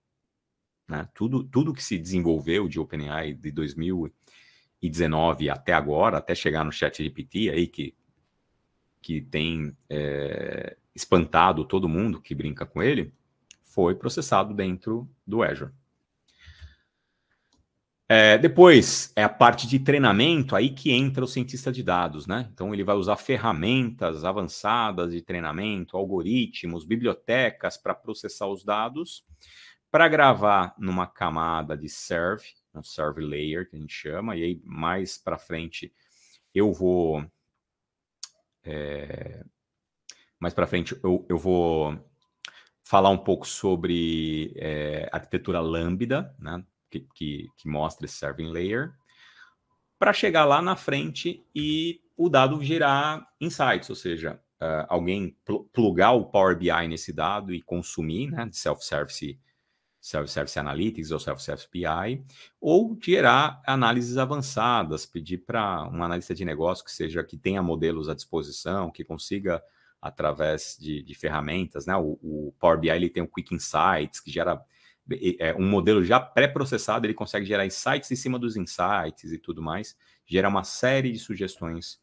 Né? Tudo que se desenvolveu de OpenAI de 2019 até agora, até chegar no ChatGPT, aí que tem... espantado todo mundo que brinca com ele, foi processado dentro do Azure. Depois, é a parte de treinamento, aí que entra o cientista de dados, né? Então, ele vai usar ferramentas avançadas de treinamento, algoritmos, bibliotecas para processar os dados, para gravar numa camada de serve, um serve layer, que a gente chama, e aí mais para frente eu vou... Mais para frente eu vou falar um pouco sobre arquitetura Lambda, né, que mostra esse serving layer, para chegar lá na frente e o dado gerar insights, ou seja, alguém plugar o Power BI nesse dado e consumir, né, de self-service analytics ou self-service BI, ou gerar análises avançadas, pedir para um analista de negócio que tenha modelos à disposição, que consiga através de ferramentas, né? O Power BI ele tem o Quick Insights, que gera um modelo já pré-processado, ele consegue gerar insights em cima dos insights e tudo mais, gera uma série de sugestões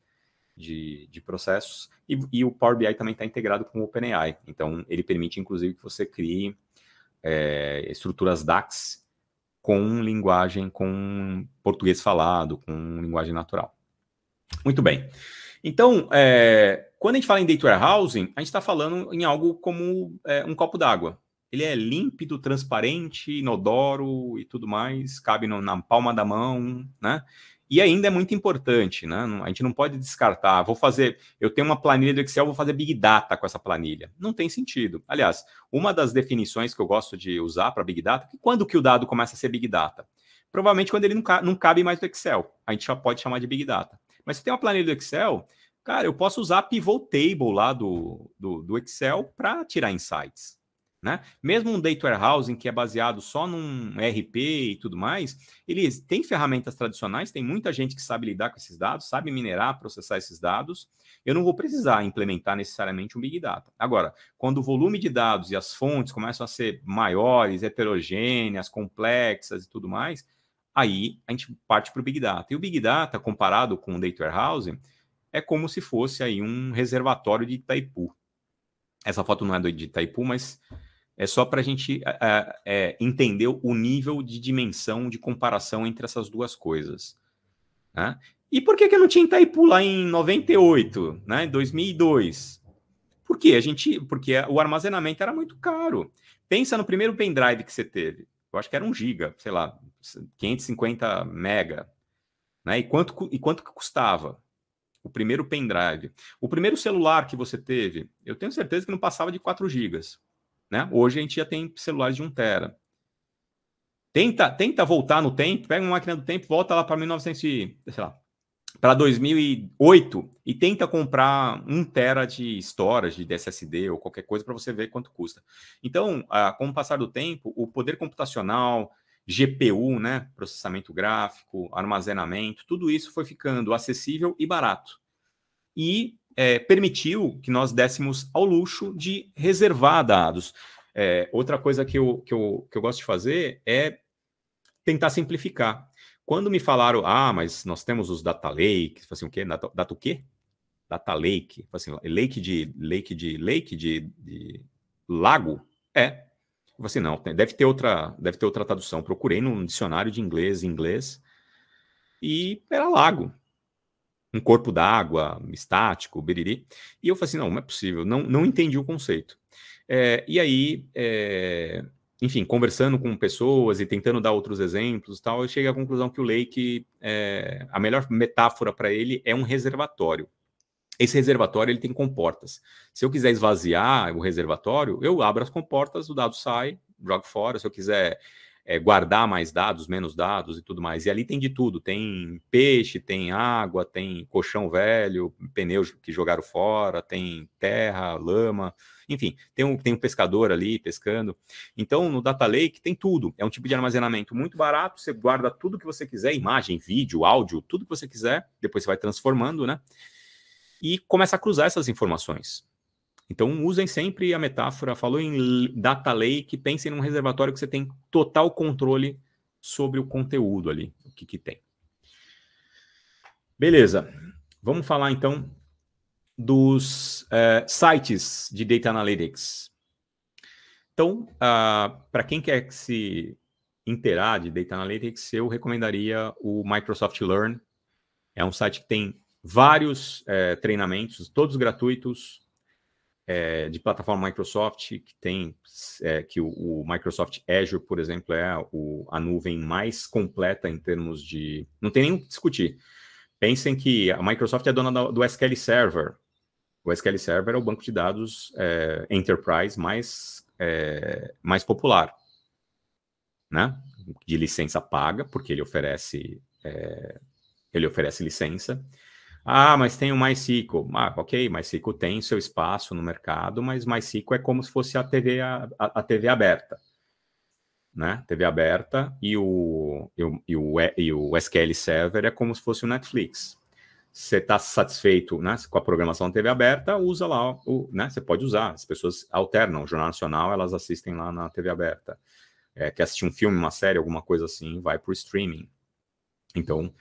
de processos, e o Power BI também está integrado com o OpenAI, então ele permite, inclusive, que você crie estruturas DAX com linguagem, com português falado, com linguagem natural. Muito bem. Então, quando a gente fala em data warehousing, a gente está falando em algo como um copo d'água. Ele é límpido, transparente, inodoro e tudo mais, cabe na palma da mão, né? E ainda é muito importante, né? A gente não pode descartar, eu tenho uma planilha do Excel, vou fazer Big Data com essa planilha. Não tem sentido. Aliás, uma das definições que eu gosto de usar para Big Data é quando que o dado começa a ser Big Data? Provavelmente quando ele não cabe mais no Excel. A gente já pode chamar de Big Data. Mas se tem uma planilha do Excel, cara, eu posso usar a pivot table lá do Excel para tirar insights. Né? Mesmo um data warehousing que é baseado só num ERP e tudo mais, eles têm ferramentas tradicionais, tem muita gente que sabe lidar com esses dados, sabe minerar, processar esses dados. Eu não vou precisar implementar necessariamente um Big Data. Agora, quando o volume de dados e as fontes começam a ser maiores, heterogêneas, complexas e tudo mais, aí a gente parte para o Big Data. E o Big Data, comparado com o data warehousing, é como se fosse aí um reservatório de Itaipu. Essa foto não é de Itaipu, mas é só para a gente entender o nível de dimensão, de comparação entre essas duas coisas. Né? E por que eu não tinha Itaipu lá em 98, né? Em 2002? Por quê? Porque o armazenamento era muito caro. Pensa no primeiro pendrive que você teve. eu acho que era 1 giga, sei lá, 550 mega, né? E quanto que custava? O primeiro pendrive. O primeiro celular que você teve, eu tenho certeza que não passava de 4 gigas, né? Hoje a gente já tem celulares de 1 tera. Tenta voltar no tempo, pega uma máquina do tempo, volta lá para 1900, sei lá, para 2008 e tenta comprar 1 tera de storage, de SSD ou qualquer coisa para você ver quanto custa. Então, com o passar do tempo, o poder computacional, GPU, né, processamento gráfico, armazenamento, tudo isso foi ficando acessível e barato. E permitiu que nós dessemos ao luxo de reservar dados. Outra coisa que eu gosto de fazer é tentar simplificar. Quando me falaram, mas nós temos os data lake, assim, o quê? Data o quê? Data lake, assim, lake de lago? Assim, não, deve ter outra tradução. Procurei no dicionário de inglês e era lago. Um corpo d'água, estático, biriri. E eu falei assim, não é possível, não entendi o conceito. E aí, enfim, conversando com pessoas e tentando dar outros exemplos, tal, eu cheguei à conclusão que o lake, a melhor metáfora para ele é um reservatório. Esse reservatório ele tem comportas. Se eu quiser esvaziar o reservatório, eu abro as comportas, o dado sai, jogo fora. Se eu quiser guardar mais dados, menos dados e tudo mais. E ali tem de tudo. Tem peixe, tem água, tem colchão velho, pneus que jogaram fora, tem terra, lama. Enfim, tem um pescador ali pescando. Então, no Data Lake tem tudo. É um tipo de armazenamento muito barato. Você guarda tudo que você quiser, imagem, vídeo, áudio, tudo que você quiser. Depois você vai transformando, né? E começa a cruzar essas informações. Então, usem sempre a metáfora, falou em data lake, pensem num reservatório que você tem total controle sobre o conteúdo ali, o que tem. Beleza, vamos falar então dos sites de Data Analytics. Então, para quem quer se inteirar de Data Analytics, eu recomendaria o Microsoft Learn. É um site que tem vários treinamentos, todos gratuitos, de plataforma Microsoft, que tem que o Microsoft Azure, por exemplo, é a nuvem mais completa em termos de... Não tem nem o que discutir. Pensem que a Microsoft é dona do SQL Server. O SQL Server é o banco de dados Enterprise mais popular, né? De licença paga, porque ele oferece licença. Mas tem o MySQL. Ok, MySQL tem seu espaço no mercado, mas MySQL é como se fosse a TV aberta, né? TV aberta e o SQL Server é como se fosse o Netflix. Você está satisfeito, né, com a programação da TV aberta, usa lá, né? Você pode usar. As pessoas alternam. O Jornal Nacional, elas assistem lá na TV aberta. Quer assistir um filme, uma série, alguma coisa assim, vai para o streaming. Então,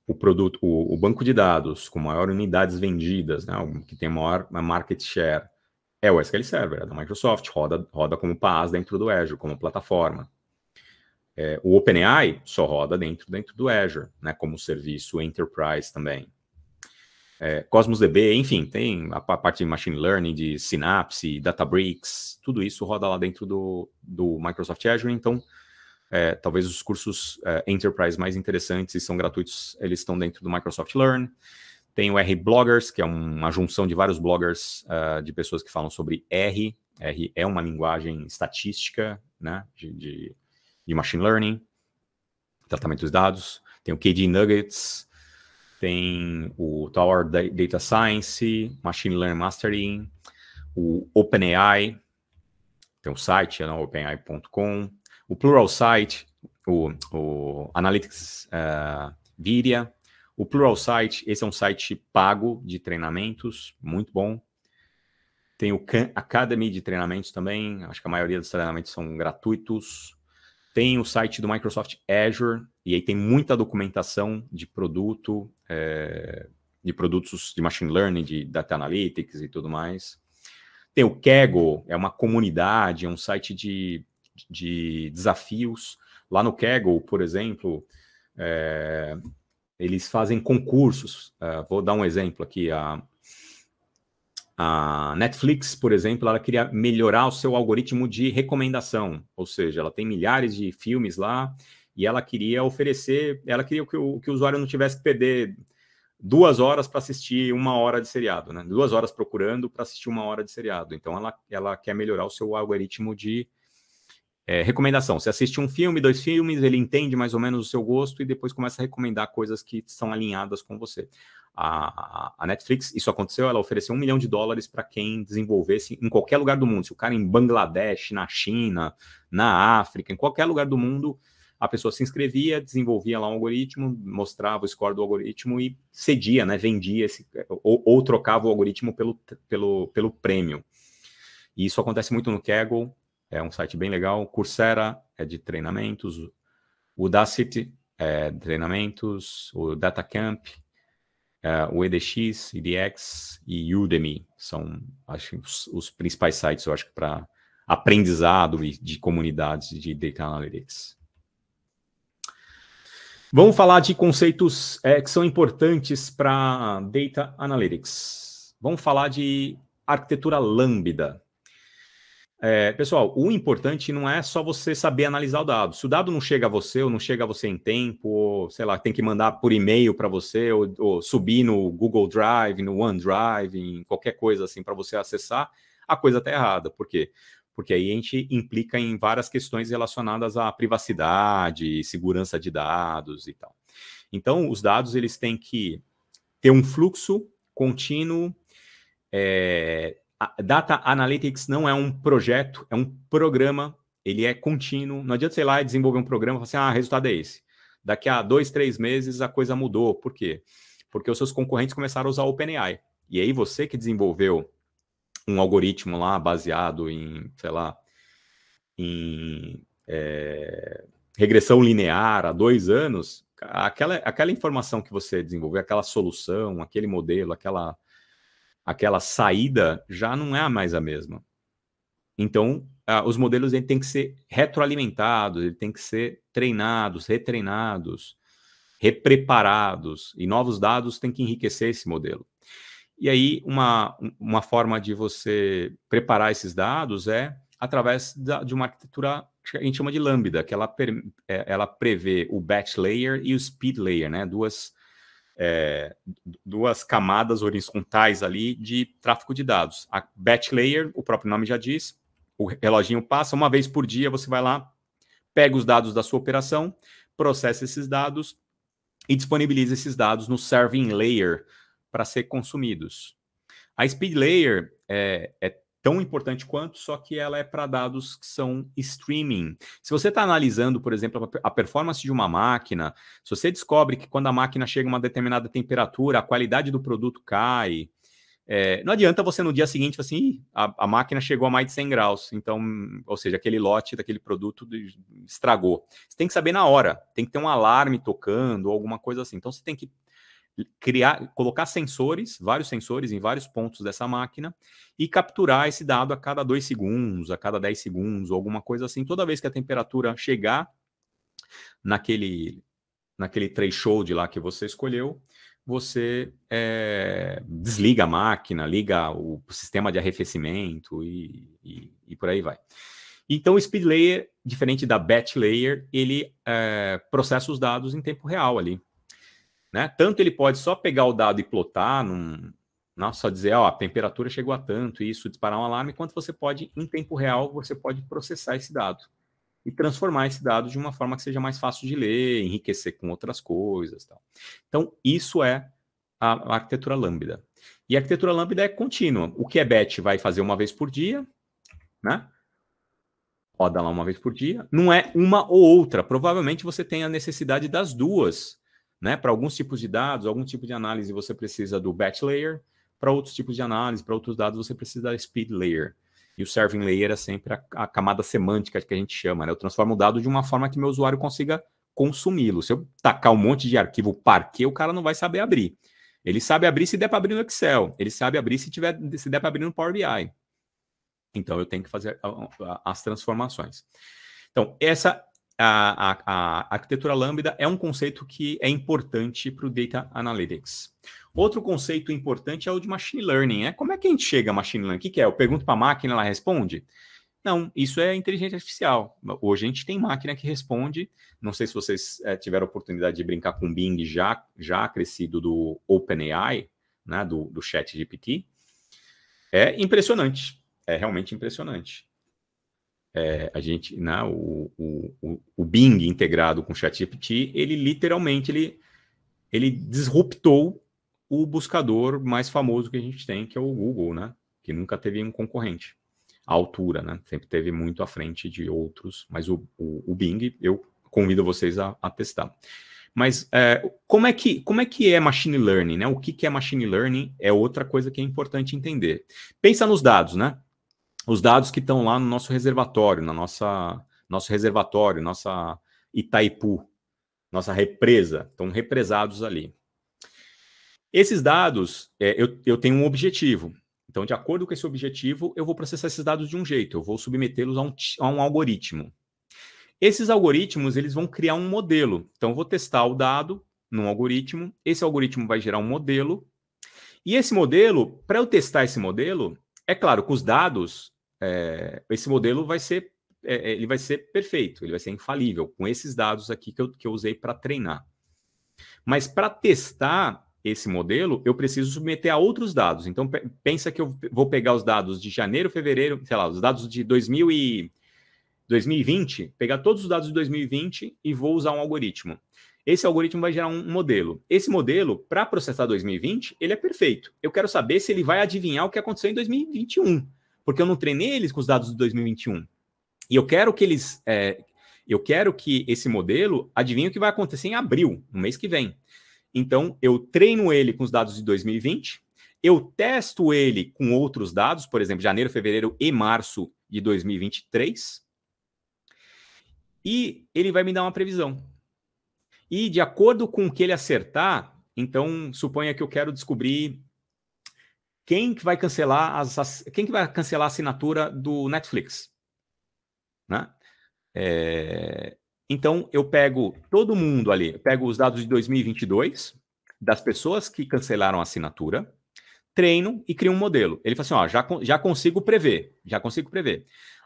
o banco de dados com maior unidades vendidas, né, que tem maior market share, é o SQL Server, é da Microsoft, roda como PaaS dentro do Azure, como plataforma. O OpenAI só roda dentro do Azure, né, como serviço Enterprise também. Cosmos DB, enfim, tem a parte de Machine Learning, de Synapse, Databricks, tudo isso roda lá dentro do Microsoft Azure, então talvez os cursos Enterprise mais interessantes e são gratuitos, eles estão dentro do Microsoft Learn. Tem o R-Bloggers, que é uma junção de vários bloggers, de pessoas que falam sobre R. R é uma linguagem estatística, né, de Machine Learning, tratamento de dados. Tem o KD Nuggets, tem o Tower Data Science, Machine Learning Mastering, o OpenAI, tem um site, openai.com, o Pluralsight, o Analytics Viria, o Pluralsight, esse é um site pago de treinamentos, muito bom. Tem o Khan Academy de treinamentos também, acho que a maioria dos treinamentos são gratuitos. Tem o site do Microsoft Azure, e aí tem muita documentação de produtos de Machine Learning, de Data Analytics e tudo mais. Tem o Kaggle, é uma comunidade, é um site de desafios. Lá no Kaggle, por exemplo, eles fazem concursos. Vou dar um exemplo aqui. A Netflix, por exemplo, ela queria melhorar o seu algoritmo de recomendação, ou seja, ela tem milhares de filmes lá e ela queria oferecer, ela queria que o usuário não tivesse que perder 2 horas para assistir 1 hora de seriado, né? 2 horas procurando para assistir 1 hora de seriado. Então, ela quer melhorar o seu algoritmo de recomendação. Você assiste um filme, 2 filmes, ele entende mais ou menos o seu gosto e depois começa a recomendar coisas que são alinhadas com você. A Netflix, isso aconteceu, ela ofereceu $1 milhão para quem desenvolvesse em qualquer lugar do mundo. Se o cara em Bangladesh, na China, na África, em qualquer lugar do mundo, a pessoa se inscrevia, desenvolvia lá um algoritmo, mostrava o score do algoritmo e cedia, né, vendia ou trocava o algoritmo pelo prêmio. E isso acontece muito no Kaggle, é um site bem legal. Coursera é de treinamentos, o Udacity é de treinamentos, o DataCamp, o EDX, EDX e Udemy são, acho, os principais sites, eu acho, para aprendizado de comunidades de Data Analytics. Vamos falar de conceitos que são importantes para Data Analytics. Vamos falar de arquitetura Lambda. Pessoal, o importante não é só você saber analisar o dado. Se o dado não chega a você, ou não chega a você em tempo, ou, sei lá, tem que mandar por e-mail para você, ou subir no Google Drive, no OneDrive, em qualquer coisa assim para você acessar, a coisa está errada. Por quê? Porque aí a gente implica em várias questões relacionadas à privacidade, segurança de dados e tal. Então, os dados eles têm que ter um fluxo contínuo. Data Analytics não é um projeto, é um programa, ele é contínuo. Não adianta, sei lá, desenvolver um programa e falar assim, o resultado é esse. Daqui a 2, 3 meses a coisa mudou. Por quê? Porque os seus concorrentes começaram a usar o OpenAI. E aí você que desenvolveu um algoritmo lá baseado em, sei lá, em regressão linear há 2 anos, aquela informação que você desenvolveu, aquela solução, aquele modelo, aquela saída já não é mais a mesma. Então, os modelos têm que ser retroalimentados, eles têm que ser treinados, retreinados, repreparados, e novos dados têm que enriquecer esse modelo. E aí, uma forma de você preparar esses dados é através de uma arquitetura que a gente chama de Lambda, que ela prevê o batch layer e o speed layer, né? Duas camadas horizontais ali de tráfego de dados. A batch layer, o próprio nome já diz, o reloginho passa, uma vez por dia você vai lá, pega os dados da sua operação, processa esses dados e disponibiliza esses dados no serving layer para ser consumidos. A speed layer é tão importante quanto, só que ela é para dados que são streaming. Se você está analisando, por exemplo, a performance de uma máquina, se você descobre que quando a máquina chega a uma determinada temperatura, a qualidade do produto cai, não adianta você no dia seguinte falar assim, a máquina chegou a mais de 100 graus, então, ou seja, aquele lote daquele produto estragou. Você tem que saber na hora, tem que ter um alarme tocando, ou alguma coisa assim. Então, você tem que colocar sensores, vários sensores em vários pontos dessa máquina e capturar esse dado a cada 2 segundos, a cada 10 segundos, ou alguma coisa assim. Toda vez que a temperatura chegar naquele threshold lá que você escolheu, você desliga a máquina, liga o sistema de arrefecimento e por aí vai. Então, o speed layer, diferente da batch layer, ele processa os dados em tempo real ali. Né? Tanto ele pode só pegar o dado e plotar, não só dizer, a temperatura chegou a tanto, isso, disparar um alarme, quanto você pode, em tempo real, você pode processar esse dado e transformar esse dado de uma forma que seja mais fácil de ler, enriquecer com outras coisas. Tal. Então, isso é a arquitetura Lambda. E a arquitetura Lambda é contínua. O que é batch vai fazer uma vez por dia, né? Roda lá uma vez por dia. Não é uma ou outra. Provavelmente você tem a necessidade das duas. Né? Para alguns tipos de dados, algum tipo de análise, você precisa do batch layer. Para outros tipos de análise, para outros dados, você precisa da speed layer. E o serving layer é sempre a camada semântica que a gente chama. Né? Eu transformo o dado de uma forma que meu usuário consiga consumi-lo. Se eu tacar um monte de arquivo Parquet, o cara não vai saber abrir. Ele sabe abrir se der para abrir no Excel. Ele sabe abrir se der para abrir no Power BI. Então, eu tenho que fazer as transformações. Então, essa a arquitetura Lambda é um conceito que é importante para o Data Analytics. Outro conceito importante é o de Machine Learning. Como é que a gente chega a Machine Learning? O que é? Eu pergunto para a máquina, ela responde? Não, isso é inteligência artificial. Hoje a gente tem máquina que responde. Não sei se vocês tiveram a oportunidade de brincar com o Bing já crescido do OpenAI, né, do ChatGPT. É impressionante. É realmente impressionante. A gente, né, o Bing integrado com o ChatGPT, ele literalmente ele disruptou o buscador mais famoso que a gente tem, que é o Google, né? Que nunca teve um concorrente à altura, né? Sempre teve muito à frente de outros, mas o Bing, eu convido vocês a testar. Mas como é que é Machine Learning, né? O que é Machine Learning é outra coisa que é importante entender. Pensa nos dados, né? Os dados que estão lá no nosso reservatório, nosso reservatório, nossa Itaipu, nossa represa, estão represados ali. Esses dados, eu tenho um objetivo. Então, de acordo com esse objetivo, eu vou processar esses dados de um jeito. Eu vou submetê-los a um algoritmo. Esses algoritmos, eles vão criar um modelo. Então, eu vou testar o dado num algoritmo. Esse algoritmo vai gerar um modelo. E esse modelo, para eu testar esse modelo, é claro, com os dados, esse modelo vai ser, ele vai ser perfeito, ele vai ser infalível, com esses dados aqui que eu usei para treinar. Mas para testar esse modelo, eu preciso submeter a outros dados. Então, pensa que eu vou pegar os dados de janeiro, fevereiro, sei lá, os dados de 2020, pegar todos os dados de 2020 e vou usar um algoritmo. Esse algoritmo vai gerar um modelo. Esse modelo, para processar 2020, ele é perfeito. Eu quero saber se ele vai adivinhar o que aconteceu em 2021, porque eu não treinei eles com os dados de 2021. E eu quero que esse modelo adivinhe o que vai acontecer em abril, no mês que vem. Então, eu treino ele com os dados de 2020, eu testo ele com outros dados, por exemplo, janeiro, fevereiro e março de 2023, e ele vai me dar uma previsão. E de acordo com o que ele acertar, então, suponha que eu quero descobrir quem que vai cancelar a assinatura do Netflix, né? Então, eu pego todo mundo ali, pego os dados de 2022, das pessoas que cancelaram a assinatura, treino e crio um modelo. Ele fala assim, já consigo prever.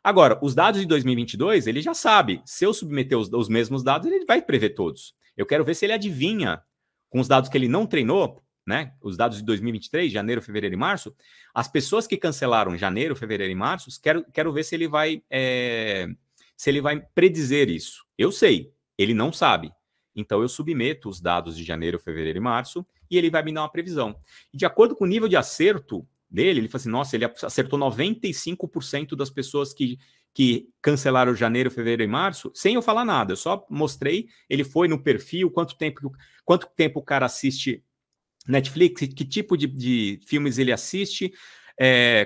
Agora, os dados de 2022, ele já sabe. Se eu submeter os mesmos dados, ele vai prever todos. Eu quero ver se ele adivinha com os dados que ele não treinou, né? Os dados de 2023, janeiro, fevereiro e março, as pessoas que cancelaram janeiro, fevereiro e março, quero ver se ele vai predizer isso. Eu sei, ele não sabe. Então, eu submeto os dados de janeiro, fevereiro e março e ele vai me dar uma previsão. E de acordo com o nível de acerto dele, ele fala assim, nossa, ele acertou 95% das pessoas que cancelaram janeiro, fevereiro e março, sem eu falar nada. Eu só mostrei, ele foi no perfil, quanto tempo o cara assiste Netflix, que tipo de filmes ele assiste,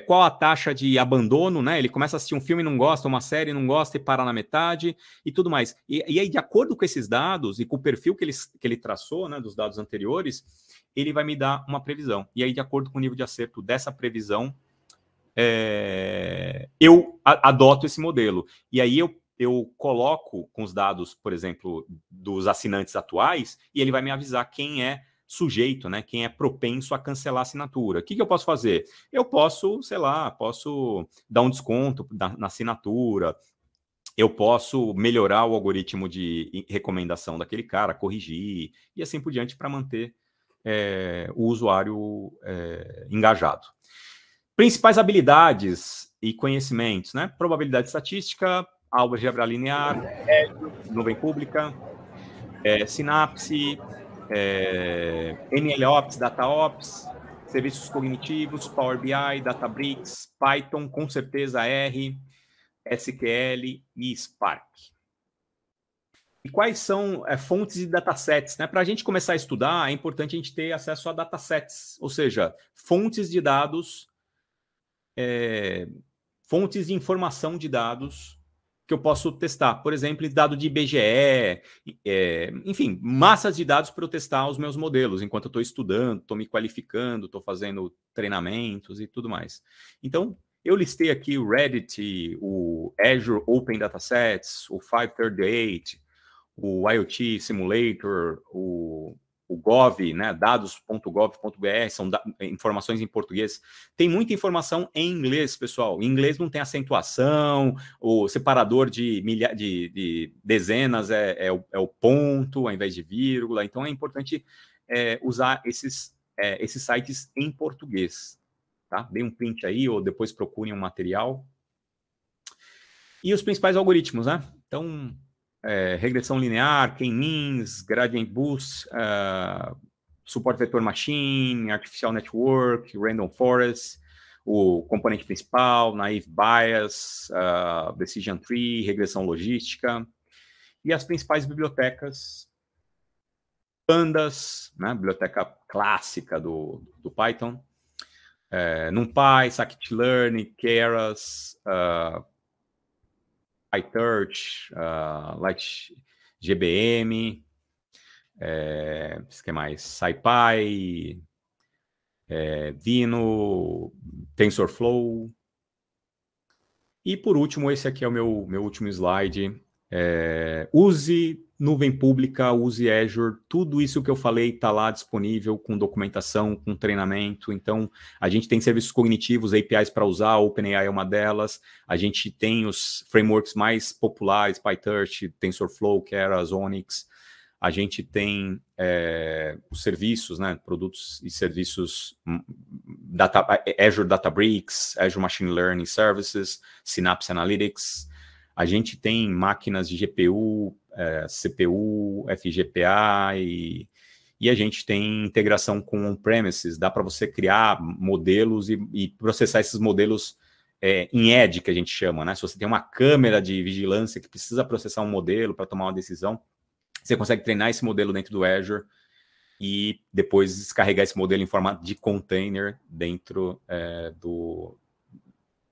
qual a taxa de abandono, né? Ele começa a assistir um filme e não gosta, uma série não gosta e para na metade e tudo mais. E aí, de acordo com esses dados e com o perfil que ele traçou, né, dos dados anteriores, ele vai me dar uma previsão. E aí, de acordo com o nível de acerto dessa previsão, eu adoto esse modelo. E aí eu coloco com os dados, por exemplo, dos assinantes atuais, e ele vai me avisar quem é sujeito, né? Quem é propenso a cancelar a assinatura. O que eu posso fazer? Eu posso, sei lá, dar um desconto na assinatura, eu posso melhorar o algoritmo de recomendação daquele cara, corrigir, e assim por diante para manter o usuário engajado. Principais habilidades e conhecimentos, né? Probabilidade estatística, álgebra linear, nuvem pública, Synapse, MLOps, DataOps, serviços cognitivos, Power BI, Databricks, Python, com certeza R, SQL e Spark. E quais são fontes de datasets? Né? Para a gente começar a estudar, é importante a gente ter acesso a datasets, ou seja, fontes de dados, fontes de informação de dados que eu posso testar. Por exemplo, dado de IBGE, enfim, massas de dados para eu testar os meus modelos, enquanto eu estou estudando, estou me qualificando, estou fazendo treinamentos e tudo mais. Então, Eu listei aqui o Reddit, o Azure Open Datasets, o 538, o IoT Simulator, o Gov, né, dados.gov.br, são informações em português. Tem muita informação em inglês, pessoal. Em inglês não tem acentuação, o separador de dezenas é o ponto ao invés de vírgula. Então, é importante usar esses sites em português. Tá? Dê um print aí, ou depois procurem um material. E os principais algoritmos, né? Então, regressão linear, K-means, gradient boost, suporte vetor machine, artificial network, random forest, o componente principal, naive bias, decision tree, regressão logística, e as principais bibliotecas, pandas, né, biblioteca clássica do Python, NumPy, scikit-learn, Keras, PyTorch, LightGBM, que mais? SciPy, Dino, TensorFlow. E por último, esse aqui é o meu último slide. Use nuvem pública, use Azure, tudo isso que eu falei está lá disponível com documentação, com treinamento. Então, a gente tem serviços cognitivos, APIs para usar, OpenAI é uma delas. A gente tem os frameworks mais populares, PyTorch, TensorFlow, Keras, Onyx. A gente tem os serviços, né, produtos e serviços Azure Databricks, Azure Machine Learning Services, Synapse Analytics. A gente tem máquinas de GPU, CPU, FGPA e a gente tem integração com on-premises. Dá para você criar modelos e processar esses modelos em edge, que a gente chama, né? Se você tem uma câmera de vigilância que precisa processar um modelo para tomar uma decisão, você consegue treinar esse modelo dentro do Azure e depois descarregar esse modelo em formato de container dentro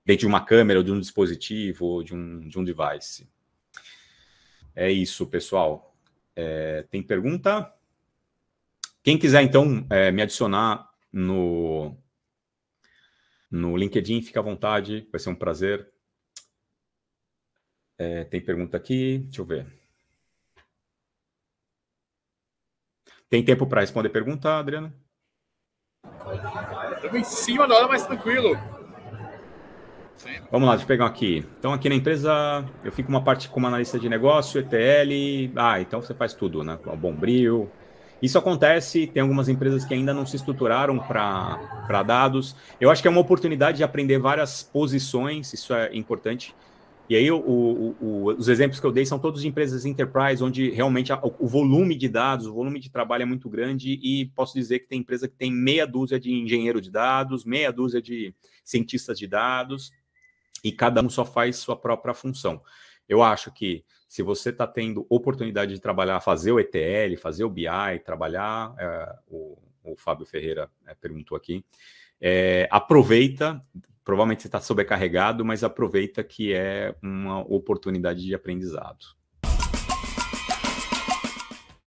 de uma câmera, ou de um dispositivo, ou de um device. É isso, pessoal. Tem pergunta? Quem quiser, então, me adicionar no LinkedIn, fica à vontade, vai ser um prazer. Tem pergunta aqui, deixa eu ver. Tem tempo para responder pergunta, Adriano? Estamos em cima da hora, mas tranquilo. Vamos lá, deixa eu pegar aqui. Então, aqui na empresa, eu fico uma parte como analista de negócio, ETL. Então você faz tudo, né? Bombril. Isso acontece, tem algumas empresas que ainda não se estruturaram para dados. Eu acho que é uma oportunidade de aprender várias posições, isso é importante. E aí, os exemplos que eu dei são todos de empresas enterprise, onde realmente o volume de dados, o volume de trabalho é muito grande, e posso dizer que tem empresa que tem meia dúzia de engenheiro de dados, meia dúzia de cientistas de dados, e cada um só faz sua própria função. Eu acho que se você está tendo oportunidade de trabalhar, fazer o ETL, fazer o BI, trabalhar, o Fábio Ferreira perguntou aqui, aproveita, provavelmente você está sobrecarregado, mas aproveita que é uma oportunidade de aprendizado.